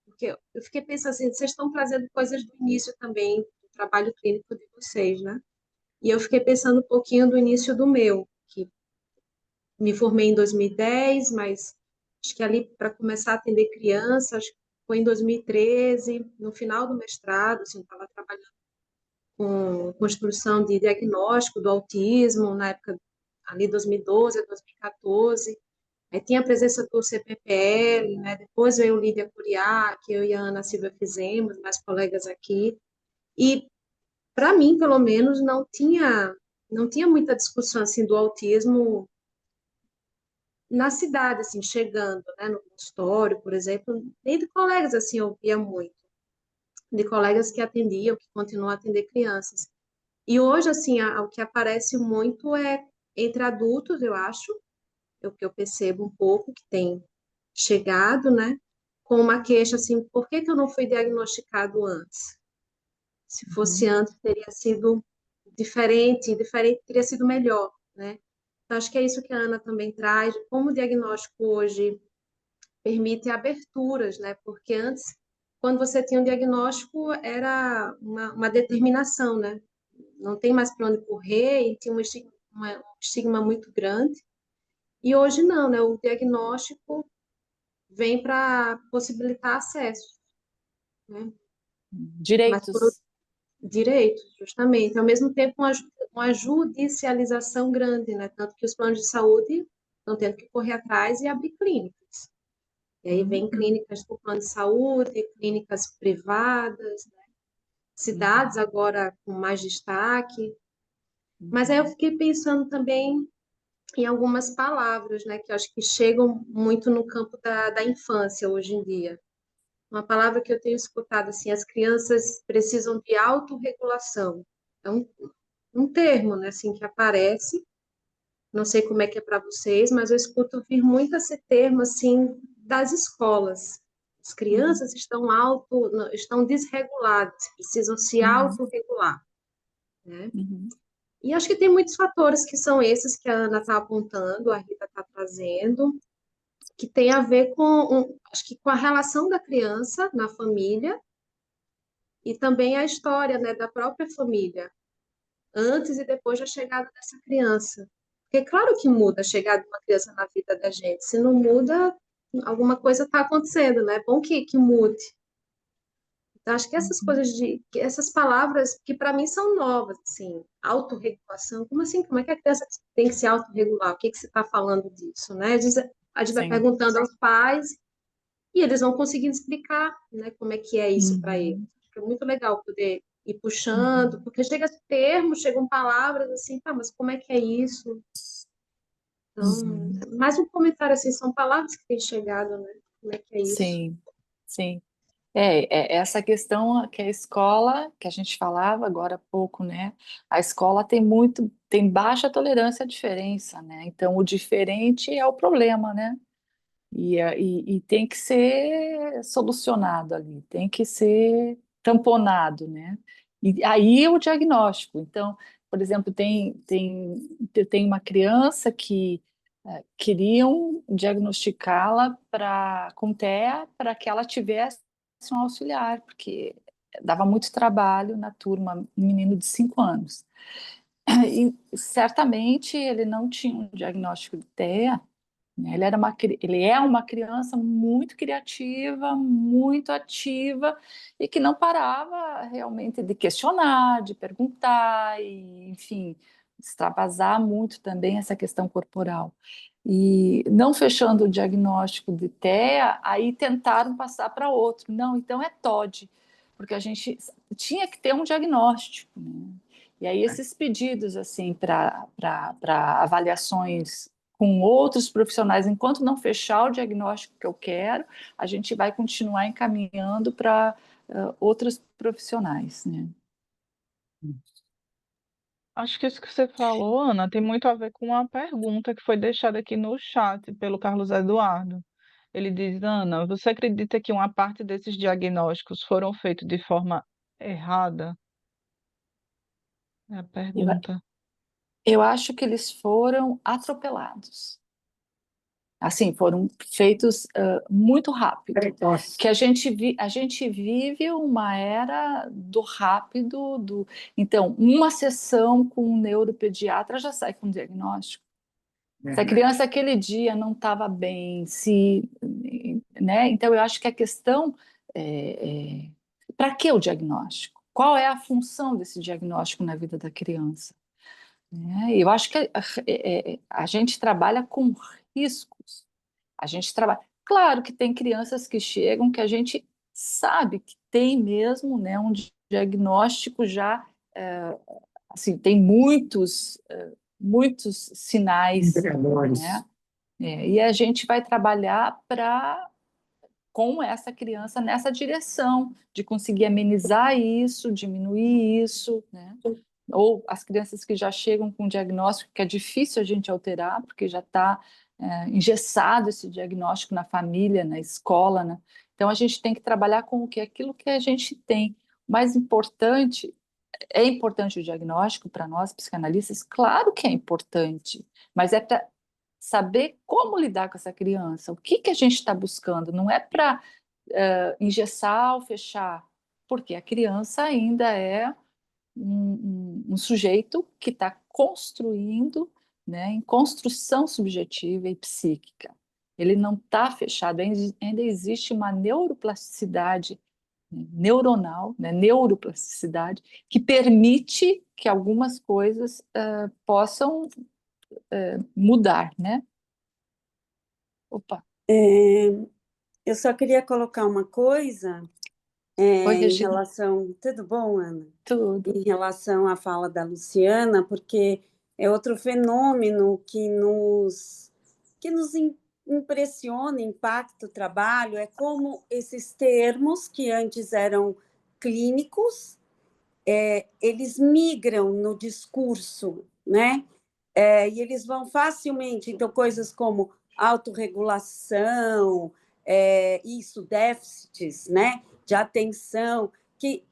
Porque eu fiquei pensando assim, vocês estão trazendo coisas do início também, do trabalho clínico de vocês, né? E eu fiquei pensando um pouquinho do início do meu, que me formei em 2010, mas acho que ali para começar a atender crianças foi em 2013, no final do mestrado, assim, eu estava trabalhando com construção de diagnóstico do autismo, na época ali 2012 a 2014. Aí tinha a presença do CPPL, né? Depois veio Lídia Curiá, que eu e a Ana Silva fizemos, mais colegas aqui. E para mim, pelo menos, não tinha muita discussão assim do autismo na cidade, assim, chegando, né, no consultório, por exemplo, nem de colegas assim eu via muito, de colegas que atendiam, que continuam a atender crianças. E hoje, assim, o que aparece muito é entre adultos, eu acho, é o que eu percebo um pouco, que tem chegado, né, com uma queixa assim, por que que eu não fui diagnosticado antes? Se fosse Uhum. antes, teria sido diferente teria sido melhor, né? Então, acho que é isso que a Ana também traz, como o diagnóstico hoje permite aberturas, né? Porque antes, quando você tinha um diagnóstico, era uma determinação, né? Não tem mais para onde correr e tinha um estigma muito grande. E hoje não, né? O diagnóstico vem para possibilitar acesso, né? Mas por Direitos. direitos, justamente. Ao mesmo tempo, uma judicialização grande, né? Tanto que os planos de saúde estão tendo que correr atrás e abrir clínicas. E aí vem clínicas do plano de saúde, clínicas privadas, né? Cidades agora com mais destaque. Mas aí eu fiquei pensando também em algumas palavras, né, que eu acho que chegam muito no campo da infância hoje em dia. Uma palavra que eu tenho escutado assim, as crianças precisam de autorregulação. É um termo, né, assim, que aparece. Não sei como é que é para vocês, mas eu escuto vir muito esse termo assim das escolas. As crianças estão desreguladas, precisam se Uhum. autorregular, né? Uhum. E acho que tem muitos fatores que são esses que a Ana está apontando, a Rita está trazendo, que tem a ver acho que com a relação da criança na família e também a história, né, da própria família, antes e depois da chegada dessa criança. Porque claro que muda a chegada de uma criança na vida da gente. Se não muda, alguma coisa está acontecendo, né? É bom que mude. Então, acho que essas coisas que essas palavras que para mim são novas, assim, autorregulação, como assim? Como é que a criança tem que se autorregular? O que que você está falando disso, né? Às vezes a gente vai Sim. perguntando aos pais e eles vão conseguindo explicar, né, como é que é isso para eles. Uhum. É muito legal poder ir puxando, Uhum. porque chega termos, chegam palavras assim, tá, mas como é que é isso? Então, Uhum. mais um comentário assim, são palavras que têm chegado, né? Como é que é isso? Sim, sim. É essa questão que a escola, que a gente falava agora há pouco, né? A escola tem baixa tolerância à diferença, né? Então, o diferente é o problema, né? E tem que ser solucionado ali, tem que ser tamponado, né? E aí o diagnóstico. Então, por exemplo, tem uma criança que queriam diagnosticá-la com TEA para que ela tivesse um auxiliar, porque dava muito trabalho na turma, um menino de 5 anos. E certamente ele não tinha um diagnóstico de TEA, né? Ele é uma criança muito criativa, muito ativa e que não parava realmente de questionar, de perguntar e, enfim, extravasar muito também essa questão corporal. E não fechando o diagnóstico de TEA, aí tentaram passar para outro. Não, então é TOD, porque a gente tinha que ter um diagnóstico, né? E aí esses pedidos assim para avaliações com outros profissionais, enquanto não fechar o diagnóstico que eu quero, a gente vai continuar encaminhando para outros profissionais, né? Acho que isso que você falou, Ana, tem muito a ver com uma pergunta que foi deixada aqui no chat pelo Carlos Eduardo. Ele diz, Ana, você acredita que uma parte desses diagnósticos foram feitos de forma errada? É a Eu, pergunta. eu acho que eles foram atropelados. Assim, foram feitos muito rápido. Precoce. Que a gente vive uma era do rápido, então, uma sessão com um neuropediatra já sai com diagnóstico. Se a Verdade. criança aquele dia não estava bem, né? Então eu acho que a questão para que o diagnóstico? Qual é a função desse diagnóstico na vida da criança? Né? Eu acho que a gente trabalha com riscos. A gente trabalha. Claro que tem crianças que chegam que a gente sabe que tem mesmo, né, um diagnóstico já, assim, tem muitos sinais, Indicadores. né? E a gente vai trabalhar com essa criança nessa direção de conseguir amenizar isso, diminuir isso, né? Ou as crianças que já chegam com diagnóstico que é difícil a gente alterar, porque já está engessado esse diagnóstico na família, na escola, né? Então a gente tem que trabalhar com aquilo que a gente tem. O mais importante é importante o diagnóstico para nós psicanalistas? Claro que é importante, mas é para saber como lidar com essa criança. O que que a gente está buscando? Não é para engessar ou fechar, porque a criança ainda é um sujeito que está construindo, né, em construção subjetiva e psíquica. Ele não está fechado, ainda existe uma neuroplasticidade, né, neuronal, né, neuroplasticidade, que permite que algumas coisas possam mudar, né? Opa. É, Eu só queria colocar uma coisa Oi, em Regina. relação. Tudo bom, Ana? Tudo. Em relação à fala da Luciana, porque é outro fenômeno que nos impressiona, impacta o trabalho, é como esses termos que antes eram clínicos, eles migram no discurso, né? E eles vão facilmente, então, coisas como autorregulação, isso, déficits, né, de atenção, que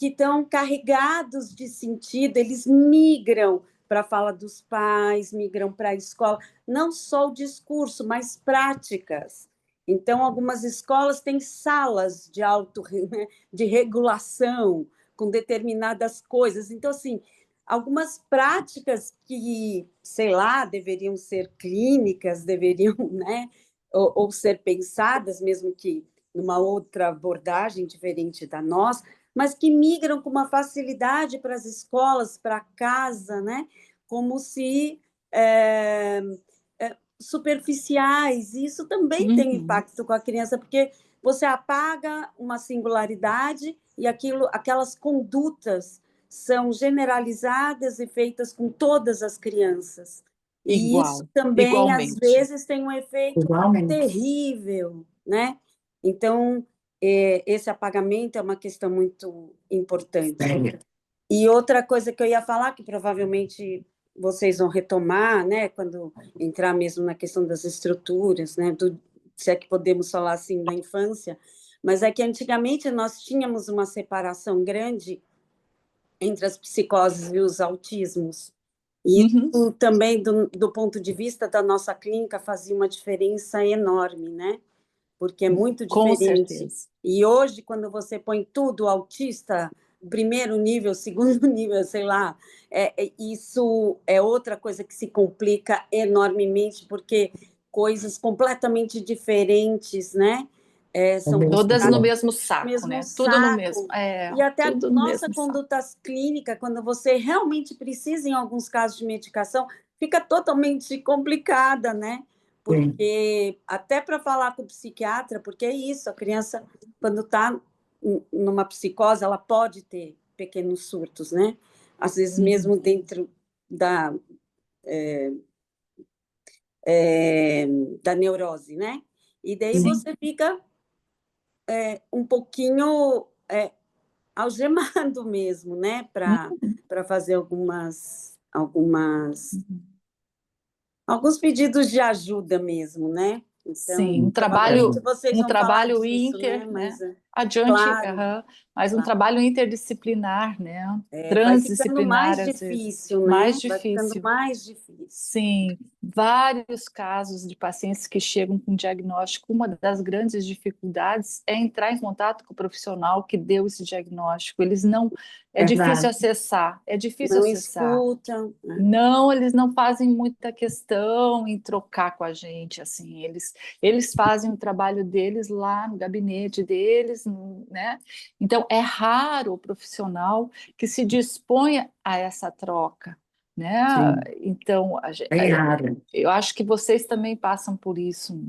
estão carregados de sentido, eles migram para a fala dos pais, migram para a escola, não só o discurso, mas práticas. Então, algumas escolas têm salas de né, de regulação com determinadas coisas. Então, assim, algumas práticas que, sei lá, deveriam ser clínicas, deveriam, né, ou ser pensadas, mesmo que numa outra abordagem diferente da nossa, mas que migram com uma facilidade para as escolas, para casa, né, como se superficiais. E isso também tem impacto com a criança, porque você apaga uma singularidade e aquelas condutas são generalizadas e feitas com todas as crianças. E isso também, às Igualmente. vezes, tem um efeito Igualmente. terrível, né? Então, esse apagamento é uma questão muito importante. Sério. E outra coisa que eu ia falar, que provavelmente vocês vão retomar, né, quando entrar mesmo na questão das estruturas, né, se é que podemos falar assim, da infância, mas é que antigamente nós tínhamos uma separação grande entre as psicoses e os autismos. E isso também, do ponto de vista da nossa clínica, fazia uma diferença enorme, né? Porque é muito Com diferente. certeza. E hoje, quando você põe tudo autista, primeiro nível, segundo nível, sei lá, isso é outra coisa que se complica enormemente, porque coisas completamente diferentes, né? São Todas no colocadas mesmo no saco, mesmo né? Tudo no mesmo. saco. E até a Tudo no nossa mesmo saco. conduta clínica, quando você realmente precisa, em alguns casos de medicação, fica totalmente complicada, né? Porque até para falar com o psiquiatra, porque é isso, a criança, quando está numa psicose, ela pode ter pequenos surtos, né? Às vezes mesmo dentro da neurose, né? E daí você fica um pouquinho algemado mesmo, né? Para fazer alguns pedidos de ajuda mesmo, né? Então, Sim, provavelmente vocês um vão falar trabalho disso, né? Mas, adiante, claro, mas um trabalho interdisciplinar, né? vai ficando Transdisciplinar, mais às vezes. difícil, né? Mais Vai ficando difícil. mais difícil. Sim, vários casos de pacientes que chegam com diagnóstico. Uma das grandes dificuldades é entrar em contato com o profissional que deu esse diagnóstico. Eles não, é difícil acessar, é difícil Não acessar. escutam, né? Não, eles não fazem muita questão em trocar com a gente, assim, eles fazem o trabalho deles lá no gabinete deles, né? Então, é raro o profissional que se disponha a essa troca, né? Então, Bem raro. eu acho que vocês também passam por isso,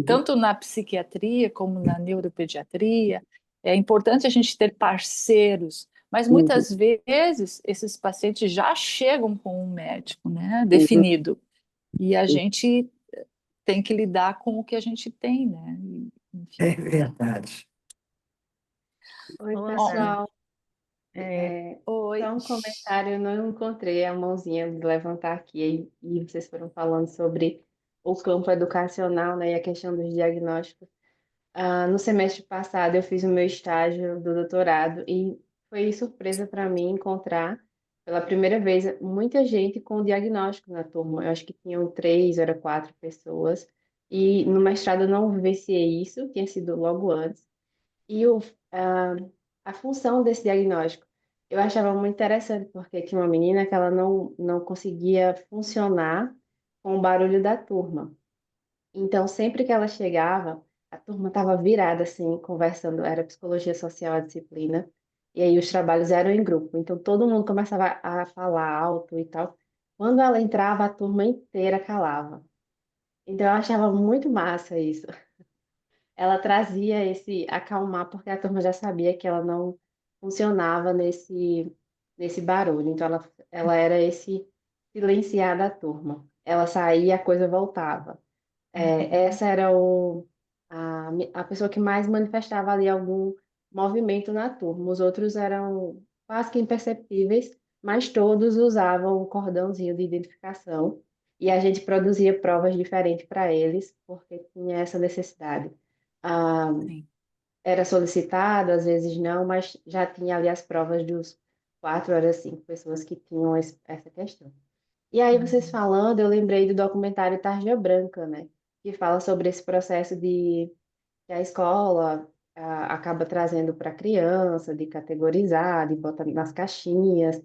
tanto na psiquiatria como na neuropediatria. É importante a gente ter parceiros, mas muitas vezes esses pacientes já chegam com um médico, né, definido, e a gente tem que lidar com o que a gente tem, né? Enfim. É verdade. Oi, Olá. pessoal. Oi. Só um comentário, eu não encontrei a mãozinha de levantar aqui, e vocês foram falando sobre o campo educacional, né, e a questão dos diagnósticos. No semestre passado, eu fiz o meu estágio do doutorado e foi surpresa para mim encontrar, pela primeira vez, muita gente com diagnóstico na turma. Eu acho que tinham 3 ou 4 pessoas, e no mestrado eu não vivenciei isso, tinha sido logo antes. E a, a função desse diagnóstico, eu achava muito interessante, porque tinha uma menina que ela não conseguia funcionar com o barulho da turma. Então, sempre que ela chegava, a turma estava virada, assim, conversando, era psicologia social a disciplina, e aí os trabalhos eram em grupo. Então, todo mundo começava a falar alto e tal. Quando ela entrava, a turma inteira calava. Então, eu achava muito massa isso. ela trazia esse acalmar, porque a turma já sabia que ela não funcionava nesse barulho. Então, ela era esse silenciar da turma. Ela saía, a coisa voltava. Essa era a pessoa que mais manifestava ali algum movimento na turma. Os outros eram quase que imperceptíveis, mas todos usavam o cordãozinho de identificação e a gente produzia provas diferentes para eles, porque tinha essa necessidade. Ah, Sim. era solicitado, às vezes não, mas já tinha ali as provas dos 4 horas 5 pessoas que tinham essa questão. E aí, vocês falando, eu lembrei do documentário Tarja Branca, né? Que fala sobre esse processo que a escola acaba trazendo para a criança, de categorizar, de botar nas caixinhas,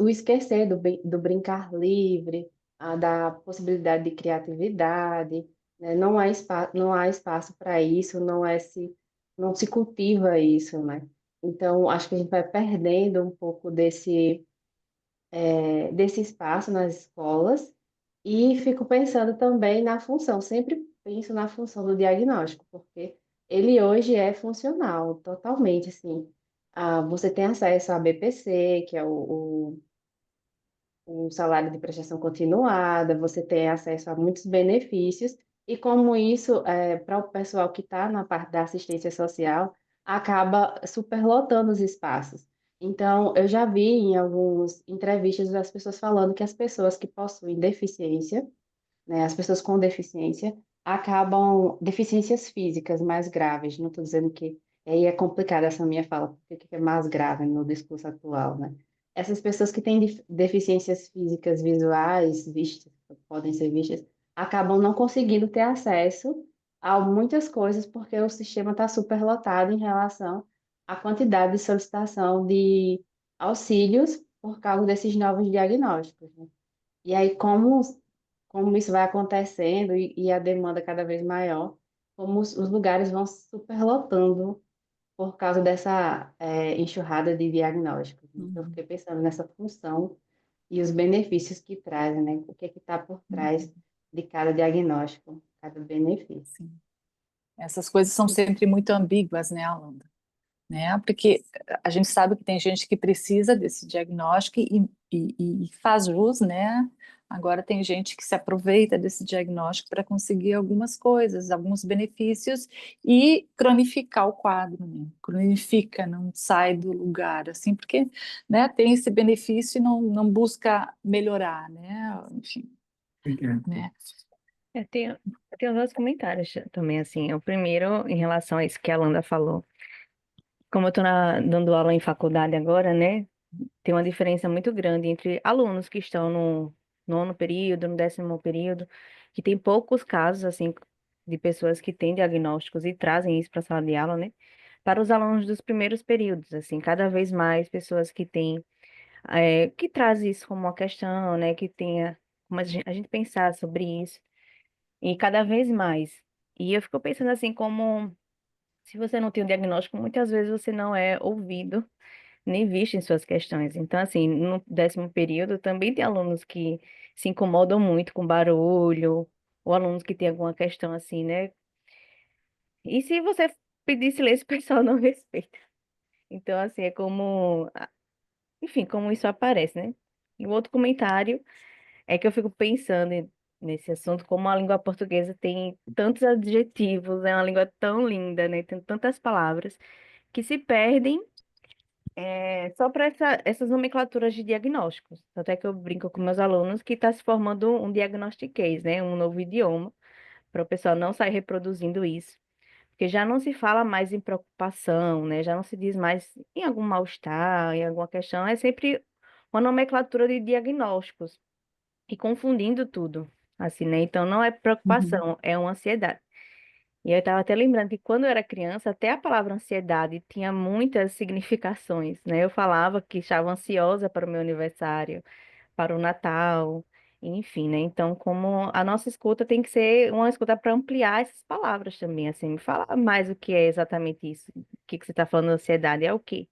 o esquecer do brincar livre, da possibilidade de criatividade, né? Não há espaço para isso, não se cultiva isso, né? Então, acho que a gente vai perdendo um pouco desse espaço nas escolas e fico pensando também na função, sempre penso na função do diagnóstico, porque ele hoje é funcional, totalmente, assim. Você tem acesso à BPC, que é o salário de prestação continuada, você tem acesso a muitos benefícios, e como isso, para o pessoal que está na parte da assistência social, acaba superlotando os espaços. Então, eu já vi em algumas entrevistas as pessoas falando que as pessoas que possuem deficiência, né, as pessoas com deficiência, deficiências físicas mais graves, não estou dizendo que, aí é complicada essa minha fala, porque que é mais grave no discurso atual, né? Essas pessoas que têm deficiências físicas visuais, vistas, podem ser vistas, acabam não conseguindo ter acesso a muitas coisas porque o sistema está superlotado em relação à quantidade de solicitação de auxílios por causa desses novos diagnósticos, né? E aí, como isso vai acontecendo e a demanda cada vez maior, como os lugares vão superlotando por causa dessa enxurrada de diagnósticos. Então, eu Uhum. fiquei pensando nessa função e os benefícios que trazem, né? O que está por trás de cada diagnóstico, cada benefício. Sim. Essas coisas são sempre muito ambíguas, né, Alanda? Né? Porque a gente sabe que tem gente que precisa desse diagnóstico e faz jus, né? Agora tem gente que se aproveita desse diagnóstico para conseguir algumas coisas, alguns benefícios e cronificar o quadro, né? Cronifica, não sai do lugar, assim, porque, né, tem esse benefício e não busca melhorar, né? Enfim, Obrigado. né? Eu tenho dois comentários também, assim. O primeiro, em relação a isso que a Alanda falou. Como eu estou dando aula em faculdade agora, né? Tem uma diferença muito grande entre alunos que estão no nono período, no 10º período, que tem poucos casos, assim, de pessoas que têm diagnósticos e trazem isso para a sala de aula, né? Para os alunos dos primeiros períodos, assim, cada vez mais pessoas que têm, que trazem isso como uma questão, né? Que tenha como a gente pensar sobre isso, e cada vez mais. E eu fico pensando assim, como se você não tem um diagnóstico, muitas vezes você não é ouvido nem visto em suas questões. Então, assim, no 10º período também tem alunos que se incomodam muito com barulho, ou alunos que têm alguma questão assim, né? E se você pedir silêncio, o pessoal não respeita. Então, assim, é como, enfim, como isso aparece, né? E o outro comentário é que eu fico pensando nesse assunto, como a língua portuguesa tem tantos adjetivos, é uma língua tão linda, né? Tem tantas palavras que se perdem só para essas nomenclaturas de diagnósticos. Tanto é que eu brinco com meus alunos que está se formando um diagnostiquês, né? Um novo idioma, para o pessoal não sair reproduzindo isso. Porque já não se fala mais em preocupação, né? Já não se diz mais em algum mal-estar, em alguma questão. É sempre uma nomenclatura de diagnósticos e confundindo tudo, assim, né? Então não é Uhum. preocupação, é uma ansiedade. E eu estava até lembrando que quando eu era criança, até a palavra ansiedade tinha muitas significações, né? Eu falava que estava ansiosa para o meu aniversário, para o Natal, enfim, né? Então, como a nossa escuta tem que ser uma escuta para ampliar essas palavras também, assim, me falar mais o que é exatamente isso, o que que você está falando, ansiedade é o quê?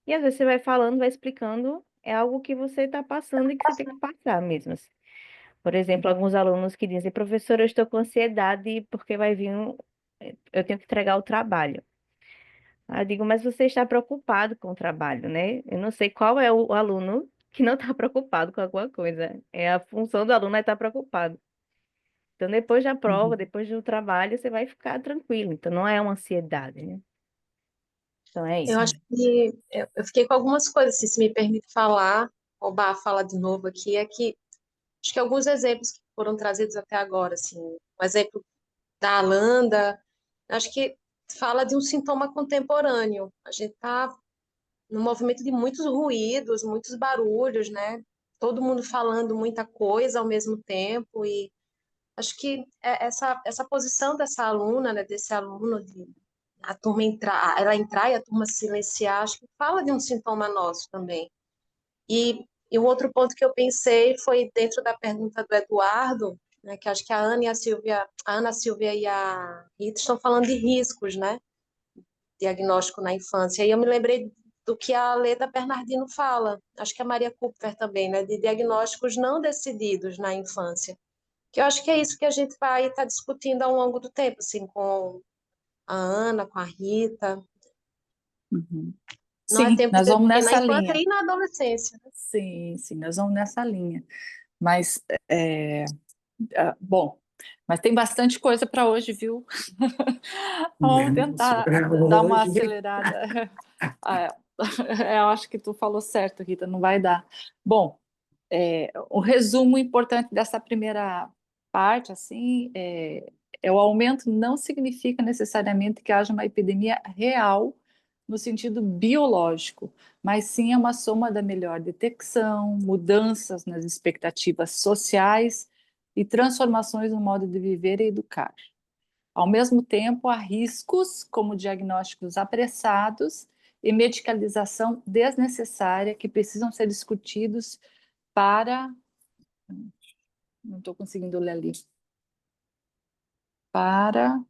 E às vezes você vai falando, vai explicando, é algo que você está passando e que você tem que passar mesmo, assim. Por exemplo, alguns alunos que dizem, professor, eu estou com ansiedade porque vai vir eu tenho que entregar o trabalho. Aí eu digo, mas você está preocupado com o trabalho, né? Eu não sei qual é o aluno que não está preocupado com alguma coisa. É a função do aluno é estar preocupado. Então, depois da prova, Uhum. depois do trabalho, você vai ficar tranquilo. Então, não é uma ansiedade, né? Então, é Eu isso. acho que eu fiquei com algumas coisas, assim, se me permite falar, roubar a fala de novo aqui, é que acho que alguns exemplos que foram trazidos até agora, assim, o exemplo da Alanda, acho que fala de um sintoma contemporâneo. A gente está num movimento de muitos ruídos, muitos barulhos, né? Todo mundo falando muita coisa ao mesmo tempo e acho que essa posição dessa aluna, né, desse aluno de a turma entrar, ela entrar e a turma silenciar, acho que fala de um sintoma nosso também. E um outro ponto que eu pensei foi dentro da pergunta do Eduardo, né, que acho que a Ana e a Ana Silvia e a Rita estão falando de riscos, né, diagnóstico na infância. E eu me lembrei do que a Leda Bernardino fala, acho que a Maria Kupfer também, né, de diagnósticos não decididos na infância. Que eu acho que é isso que a gente vai estar discutindo ao longo do tempo, assim, com a Ana, com a Rita. Uhum. Não é Sim, tempo de nós vamos decidir na nessa infância linha. e na adolescência. Sim, sim, nós vamos nessa linha. Mas, bom, mas tem bastante coisa para hoje, viu? Vamos Menos tentar para dar uma hoje. acelerada. Ah, eu acho que tu falou certo, Rita, não vai dar. Bom, o resumo importante dessa primeira parte, assim, o aumento não significa necessariamente que haja uma epidemia real no sentido biológico, mas sim é uma soma da melhor detecção, mudanças nas expectativas sociais e transformações no modo de viver e educar. Ao mesmo tempo, há riscos, como diagnósticos apressados e medicalização desnecessária, que precisam ser discutidos para. Não estou conseguindo ler ali. Para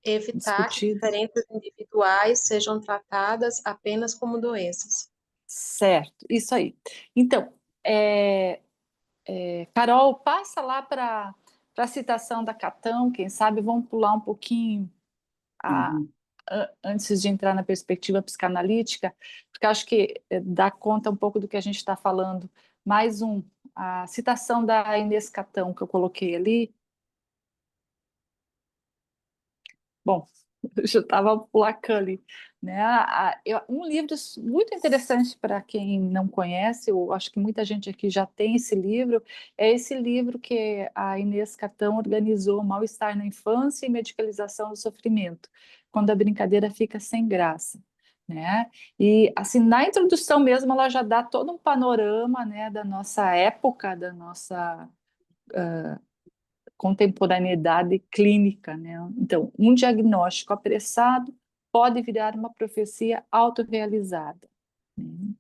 Evitar que discutir. diferenças individuais sejam tratadas apenas como doenças. Certo, isso aí. Então, Carol, passa lá para a citação da Catão, quem sabe vamos pular um pouquinho a, Uhum. antes de entrar na perspectiva psicanalítica, porque acho que dá conta um pouco do que a gente está falando. Mais a citação da Inês Catão que eu coloquei ali. Bom, eu estava placando ali, né? Um livro muito interessante para quem não conhece, eu acho que muita gente aqui já tem esse livro, é esse livro que a Inês Catão organizou, Mal-Estar na Infância e Medicalização do Sofrimento, quando a brincadeira fica sem graça, né? E, assim, na introdução mesmo, ela já dá todo um panorama, né, da nossa época, da nossa contemporaneidade clínica, né? Então, um diagnóstico apressado pode virar uma profecia autorrealizada, né?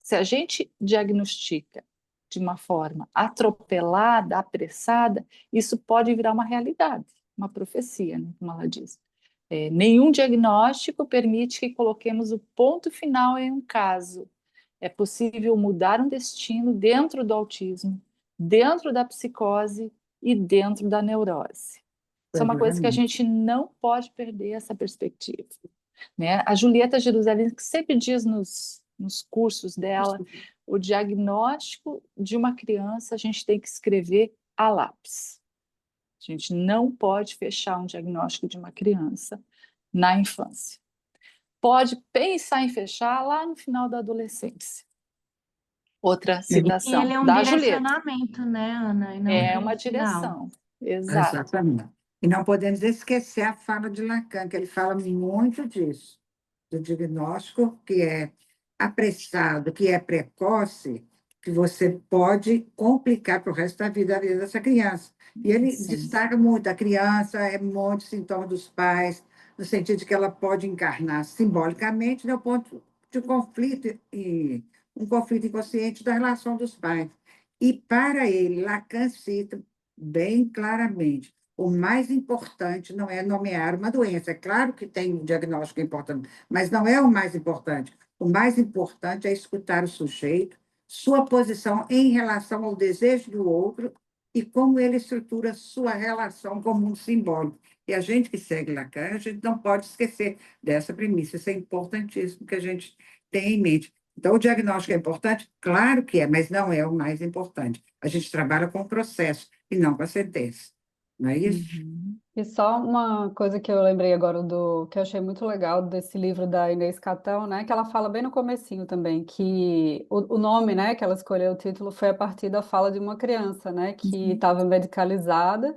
Se a gente diagnostica de uma forma atropelada, apressada, isso pode virar uma realidade, uma profecia, né? Como ela diz. Nenhum diagnóstico permite que coloquemos o ponto final em um caso. É possível mudar um destino dentro do autismo, dentro da psicose e dentro da neurose. Isso é uma coisa que a Seguramente. gente não pode perder essa perspectiva, né? A Julieta Jerusalém que sempre diz nos cursos dela, o diagnóstico de uma criança a gente tem que escrever a lápis. A gente não pode fechar um diagnóstico de uma criança na infância. Pode pensar em fechar lá no final da adolescência. Outra E ele citação é um da Julieta. direcionamento, né, Ana? E não É tem um uma final. direção. Exato. Exatamente. E não podemos esquecer a fala de Lacan, que ele fala muito disso, do diagnóstico que é apressado, que é precoce, que você pode complicar para o resto da vida a vida dessa criança. E ele Sim. destaca muito, a criança é muito sintoma dos pais, no sentido de que ela pode encarnar simbolicamente no ponto de conflito, e um conflito inconsciente da relação dos pais. E para ele, Lacan cita bem claramente, o mais importante não é nomear uma doença. É claro que tem um diagnóstico importante, mas não é o mais importante. O mais importante é escutar o sujeito, sua posição em relação ao desejo do outro e como ele estrutura sua relação com o mundo simbólico. E a gente que segue Lacan, a gente não pode esquecer dessa premissa. Isso é importantíssimo que a gente tenha em mente. Então, o diagnóstico é importante? Claro que é, mas não é o mais importante. A gente trabalha com o processo e não com a sentença. Não é isso? Uhum. E só uma coisa que eu lembrei agora que eu achei muito legal desse livro da Inês Catão, né, que ela fala bem no comecinho também, que o nome, né, que ela escolheu o título foi a partir da fala de uma criança, né, que estava medicalizada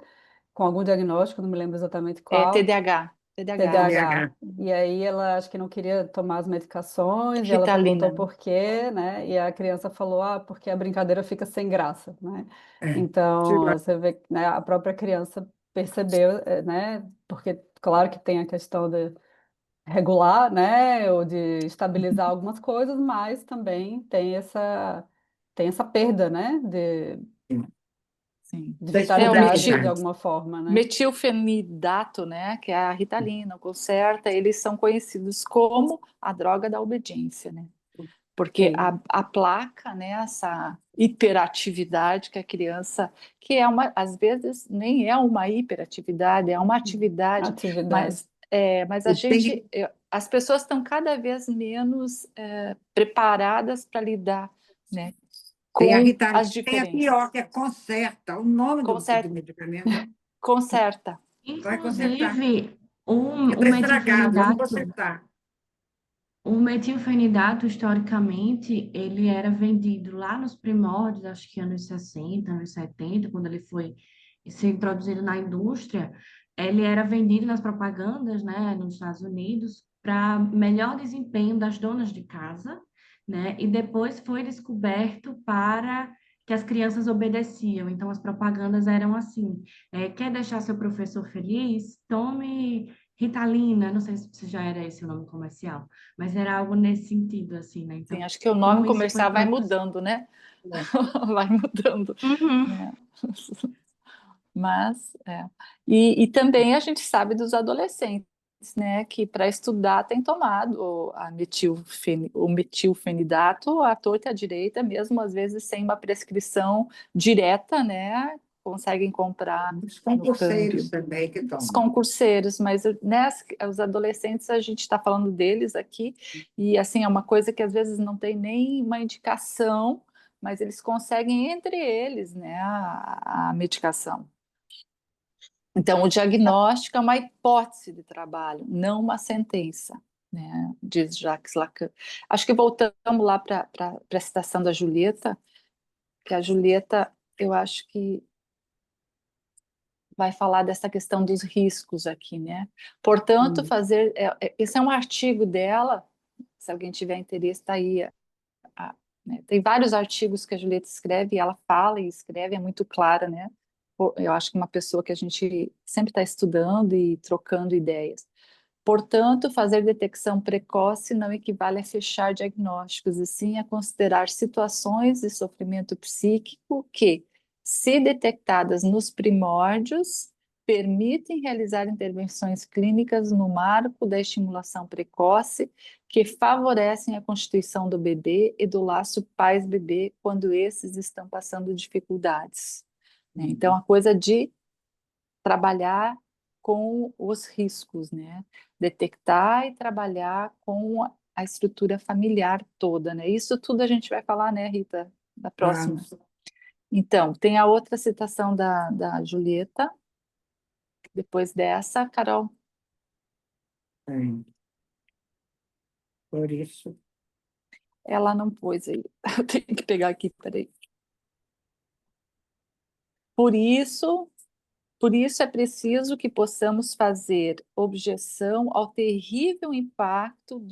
com algum diagnóstico, não me lembro exatamente É qual, TDAH. TDAH. TDAH. TDAH. E aí ela acho que não queria tomar as medicações, e ela Ritalina, perguntou né? por quê, né? E a criança falou, porque a brincadeira fica sem graça, né? É. Então, você vê que, né, a própria criança percebeu, né? Porque, claro que tem a questão de regular, né? Ou de estabilizar algumas coisas, mas também tem essa perda, né? Sim. De É o vitalidade, de alguma forma, né? metilfenidato, né, que é a Ritalina, o Concerta, eles são conhecidos como a droga da obediência, né? Porque Sim. a placa, né, essa hiperatividade que a criança, que é às vezes nem é uma hiperatividade, é uma atividade, Atividade. mas E tem, as pessoas estão cada vez menos preparadas para lidar, né, tem a com Ritalina, as tem a pior, diferenças. que é Concerta. O nome do Concerta, medicamento concerta. vai consertar. Inclusive, É o para estragar, vamos metilfenidato, consertar. o metilfenidato, historicamente, ele era vendido lá nos primórdios, acho que anos 60, anos 70, quando ele foi ser introduzido na indústria, ele era vendido nas propagandas, né, nos Estados Unidos, para melhor desempenho das donas de casa, né, e depois foi descoberto para que as crianças obedeciam. Então, as propagandas eram assim: quer deixar seu professor feliz? Tome Ritalina, não sei se já era esse o nome comercial, mas era algo nesse sentido, assim, né? Sim, Então, acho que o nome como isso foi comercial vai introduzido. mudando, né? É. Vai mudando, Uhum. né? Mas, e também a gente sabe dos adolescentes, né? Que para estudar tem tomado o metilfenidato à torta e à direita, mesmo às vezes sem uma prescrição direta, né? Conseguem comprar Os no concurseiros câmbio. também que Os tomam. concurseiros, mas né, os adolescentes, a gente está falando deles aqui, e assim, é uma coisa que às vezes não tem nem uma indicação, mas eles conseguem entre eles, né, a medicação. Então, o diagnóstico é uma hipótese de trabalho, não uma sentença, né, diz Jacques Lacan. Acho que voltamos lá para a citação da Julieta, que a Julieta, eu acho que vai falar dessa questão dos riscos aqui, né? Portanto, esse é um artigo dela, se alguém tiver interesse, está aí. Né? Tem vários artigos que a Julieta escreve, e ela fala e escreve, é muito clara, né? Eu acho que uma pessoa que a gente sempre está estudando e trocando ideias. Portanto, fazer detecção precoce não equivale a fechar diagnósticos, e sim a considerar situações de sofrimento psíquico que, se detectadas nos primórdios, permitem realizar intervenções clínicas no marco da estimulação precoce que favorecem a constituição do bebê e do laço pais-bebê quando esses estão passando dificuldades. Né? Então, a coisa de trabalhar com os riscos, né? Detectar e trabalhar com a estrutura familiar toda, né? Isso tudo a gente vai falar, né, Rita, da próxima. Vamos. Então, tem a outra citação da Julieta, depois dessa, Carol. É. Por isso, Ela não pôs aí. Eu tenho que pegar aqui, peraí. Por isso, Por isso é preciso que possamos fazer objeção ao terrível impacto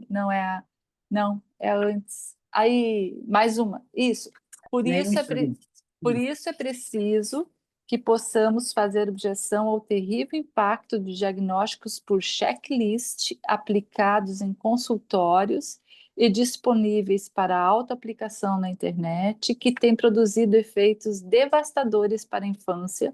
não é não, é antes. Aí, mais uma. Isso. Por nem isso isso. por isso é preciso que possamos fazer objeção ao terrível impacto de diagnósticos por checklist aplicados em consultórios e disponíveis para autoaplicação na internet, que têm produzido efeitos devastadores para a infância,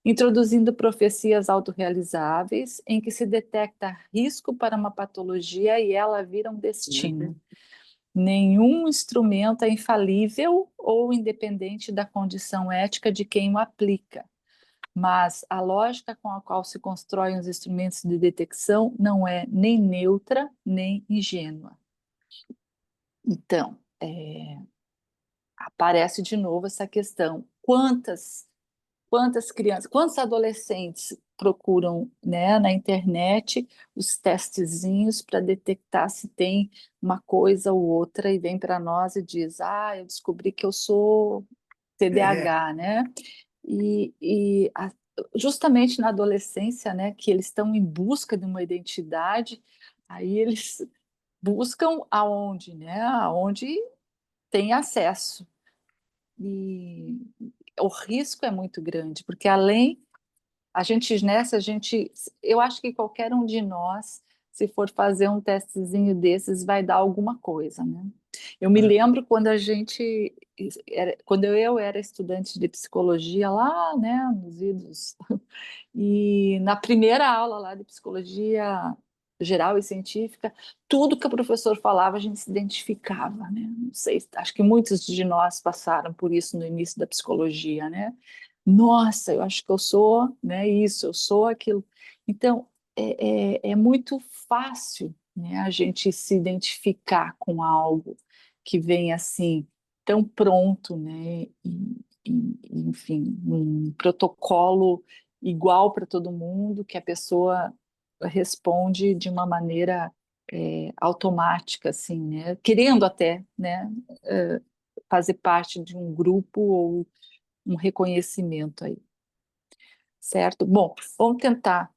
introduzindo profecias autorrealizáveis em que se detecta risco para uma patologia e ela vira um destino. Nenhum instrumento é infalível ou independente da condição ética de quem o aplica. mas a lógica com a qual se constroem os instrumentos de detecção não é nem neutra, nem ingênua. Então, aparece de novo essa questão: quantas crianças, quantos adolescentes procuram, né, na internet os testezinhos para detectar se tem uma coisa ou outra e vem para nós e diz: ah, eu descobri que eu sou É, TDAH, né? Justamente na adolescência, né, que eles estão em busca de uma identidade, aí eles buscam aonde, né? Aonde tem acesso. E o risco é muito grande, porque além a gente, eu acho que qualquer um de nós, se for fazer um testezinho desses, vai dar alguma coisa, né? Eu me lembro quando quando eu era estudante de psicologia lá, né, nos idos, e na primeira aula lá de psicologia geral e científica, tudo que o professor falava a gente se identificava, né? Não sei, acho que muitos de nós passaram por isso no início da psicologia, né? Nossa, eu acho que eu sou, né, isso, eu sou aquilo. Então, é muito fácil, né, a gente se identificar com algo que vem assim, tão pronto, né, enfim, um protocolo igual para todo mundo, que a pessoa responde de uma maneira automática, assim, né, querendo até, né, fazer parte de um grupo ou um reconhecimento aí, certo? Bom, vamos tentar.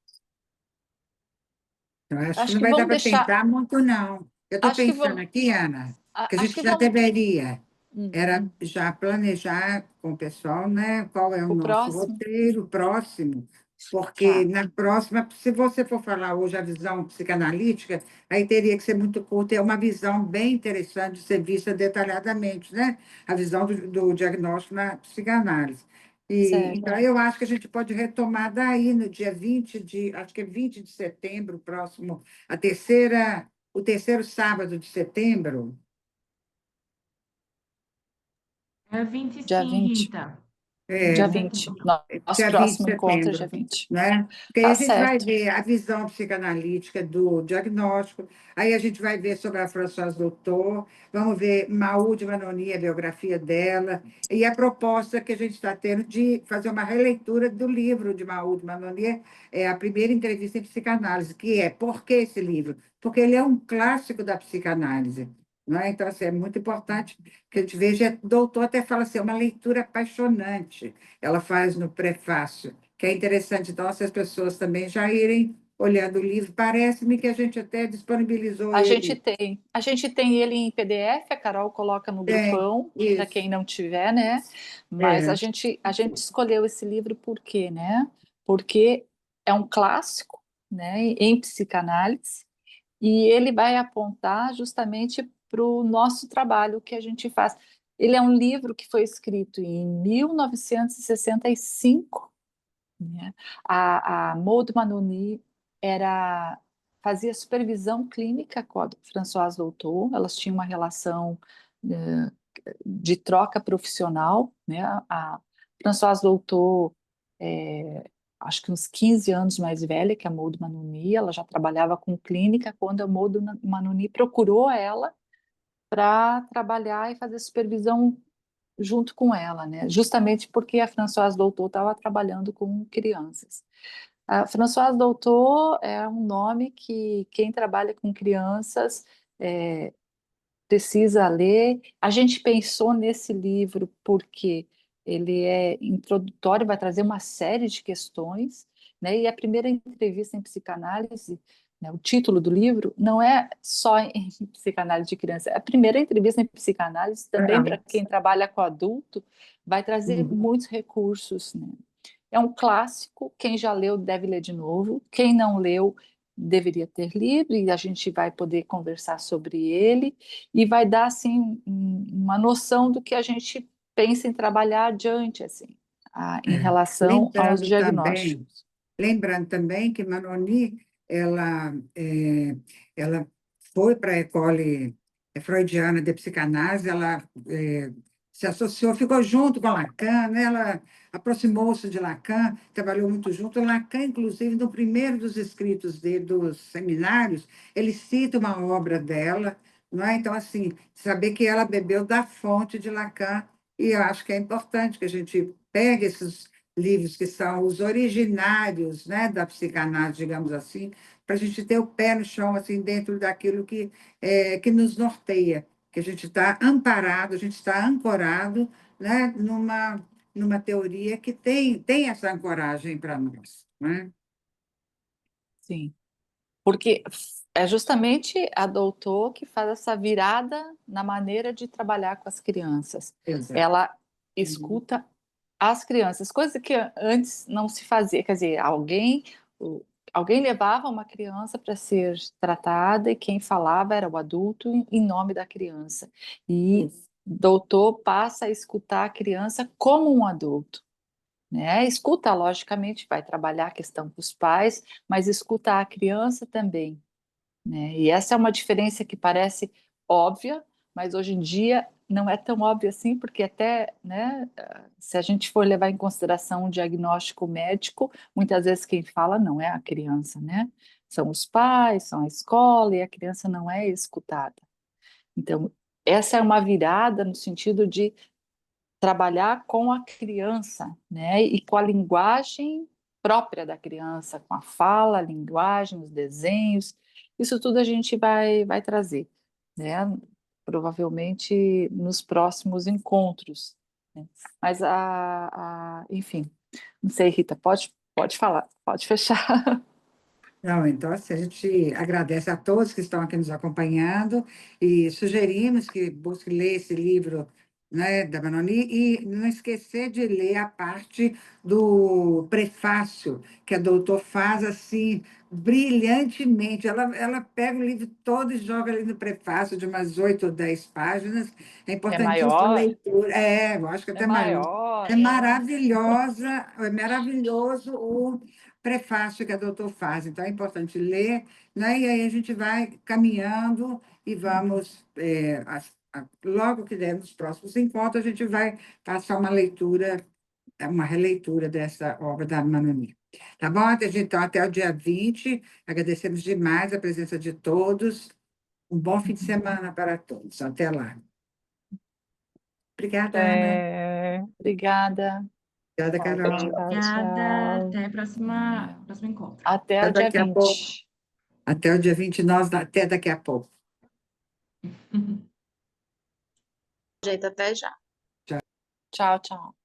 eu acho que Acho não que vai dar vamos para deixar. tentar muito, não. Eu estou Acho que pensando vamos. aqui, Ana, que a Acho gente que já vamos. deveria Hum, era já planejar com o pessoal, né, qual é o o nosso próximo? roteiro próximo, porque Tá, na próxima, se você for falar hoje a visão psicanalítica, aí teria que ser muito curta, é uma visão bem interessante de ser vista detalhadamente, né? A visão do diagnóstico na psicanálise. Então, certo. eu acho que a gente pode retomar daí no dia 20 acho que é 20 de setembro, próximo, o terceiro sábado de setembro. É 20 Dia sim, 20. Rita. 20 Dia É, de 20. setembro. Nosso dia 20 de próximo encontro é dia setembro, 20. né? Porque aí Tá a gente vai certo. ver a visão psicanalítica do diagnóstico, aí a gente vai ver sobre a Françoise Doutor, vamos ver Maud Manoni, a biografia dela, e a proposta que a gente está tendo de fazer uma releitura do livro de Maud Manoni, é a primeira entrevista em psicanálise, que é por que esse livro? Porque ele é um clássico da psicanálise. Não é? Então, assim, é muito importante que a gente veja, o doutor até fala assim, é uma leitura apaixonante, ela faz no prefácio, que é interessante, então, essas pessoas também já irem olhando o livro. Parece-me que a gente até disponibilizou ele. A gente tem ele em PDF, a Carol coloca no Tem, grupão, para isso. quem não tiver, né? Mas É. a gente escolheu esse livro por quê, né? Porque é um clássico, né, em psicanálise, e ele vai apontar justamente para o nosso trabalho que a gente faz. Ele é um livro que foi escrito em 1965, né? A Maud Manoni fazia supervisão clínica com a Françoise Doutor, elas tinham uma relação eh, de troca profissional, né? A Françoise Doutor acho que uns 15 anos mais velha que a Maud Manoni, ela já trabalhava com clínica quando a Maud Manoni procurou ela para trabalhar e fazer supervisão junto com ela, né? Justamente porque a Françoise Doutor estava trabalhando com crianças. A Françoise Doutor é um nome que quem trabalha com crianças é, precisa ler. A gente pensou nesse livro porque ele é introdutório, vai trazer uma série de questões, né? E a primeira entrevista em psicanálise, né, o título do livro, não é só em psicanálise de criança, é a primeira entrevista em psicanálise também para Não. quem trabalha com adulto, vai trazer Uhum. muitos recursos, né? É um clássico, quem já leu deve ler de novo, quem não leu deveria ter lido, e a gente vai poder conversar sobre ele, e vai dar, assim, uma noção do que a gente pensa em trabalhar adiante, assim, em relação aos Lembrando também, diagnósticos. lembrando também que Manoni, ela foi para a École Freudiana de Psicanálise, ela se associou, ficou junto com Lacan, né? Ela aproximou-se de Lacan, trabalhou muito junto. Lacan, inclusive, no primeiro dos escritos dele, dos seminários, ele cita uma obra dela, não é? Então, assim, saber que ela bebeu da fonte de Lacan, e eu acho que é importante que a gente pegue esses livros que são os originários, né, da psicanálise, digamos assim, para a gente ter o pé no chão, assim, dentro daquilo que nos norteia, que a gente está amparado, a gente está ancorado, né, numa teoria que tem essa ancoragem para nós, né? Sim. Porque é justamente a doutor que faz essa virada na maneira de trabalhar com as crianças. Exato. Ela escuta as crianças, coisa que antes não se fazia. Quer dizer, alguém levava uma criança para ser tratada e quem falava era o adulto em nome da criança. E doutor passa a escutar a criança como um adulto. Né? Escuta, logicamente, vai trabalhar a questão com os pais, mas escuta a criança também, né? E essa é uma diferença que parece óbvia, mas hoje em dia não é tão óbvia assim, porque até, né, se a gente for levar em consideração um diagnóstico médico, muitas vezes quem fala não é a criança, né? São os pais, são a escola, e a criança não é escutada. Então, essa é uma virada no sentido de trabalhar com a criança, né? E com a linguagem própria da criança, com a fala, a linguagem, os desenhos, isso tudo a gente vai trazer, né? Provavelmente nos próximos encontros, né? Mas enfim, não sei, Rita, pode falar, pode fechar. Não, então, assim, a gente agradece a todos que estão aqui nos acompanhando e sugerimos que busque ler esse livro, né, da Manoni e não esquecer de ler a parte do prefácio que a doutor faz assim brilhantemente. Ela pega o livro todo e joga ali no prefácio de umas 8 ou 10 páginas. É É importantíssima a maior? leitura. É, eu acho que É até maior. maior, É né? maravilhosa, é maravilhoso o prefácio que a doutor faz. Então, é importante ler, né? E aí a gente vai caminhando e vamos, logo que der nos próximos encontros, a gente vai passar uma leitura, uma releitura dessa obra da Manoni. Tá bom? Então, até o dia 20. Agradecemos demais a presença de todos. Um bom fim de semana para todos. Até lá. Obrigada, Ana. Obrigada. Obrigada, Carol. Obrigada. Até a próximo encontro. Até Até o dia daqui a pouco. 20. Até o dia 20, nós até daqui a pouco. Gente, até já. Tchau, tchau.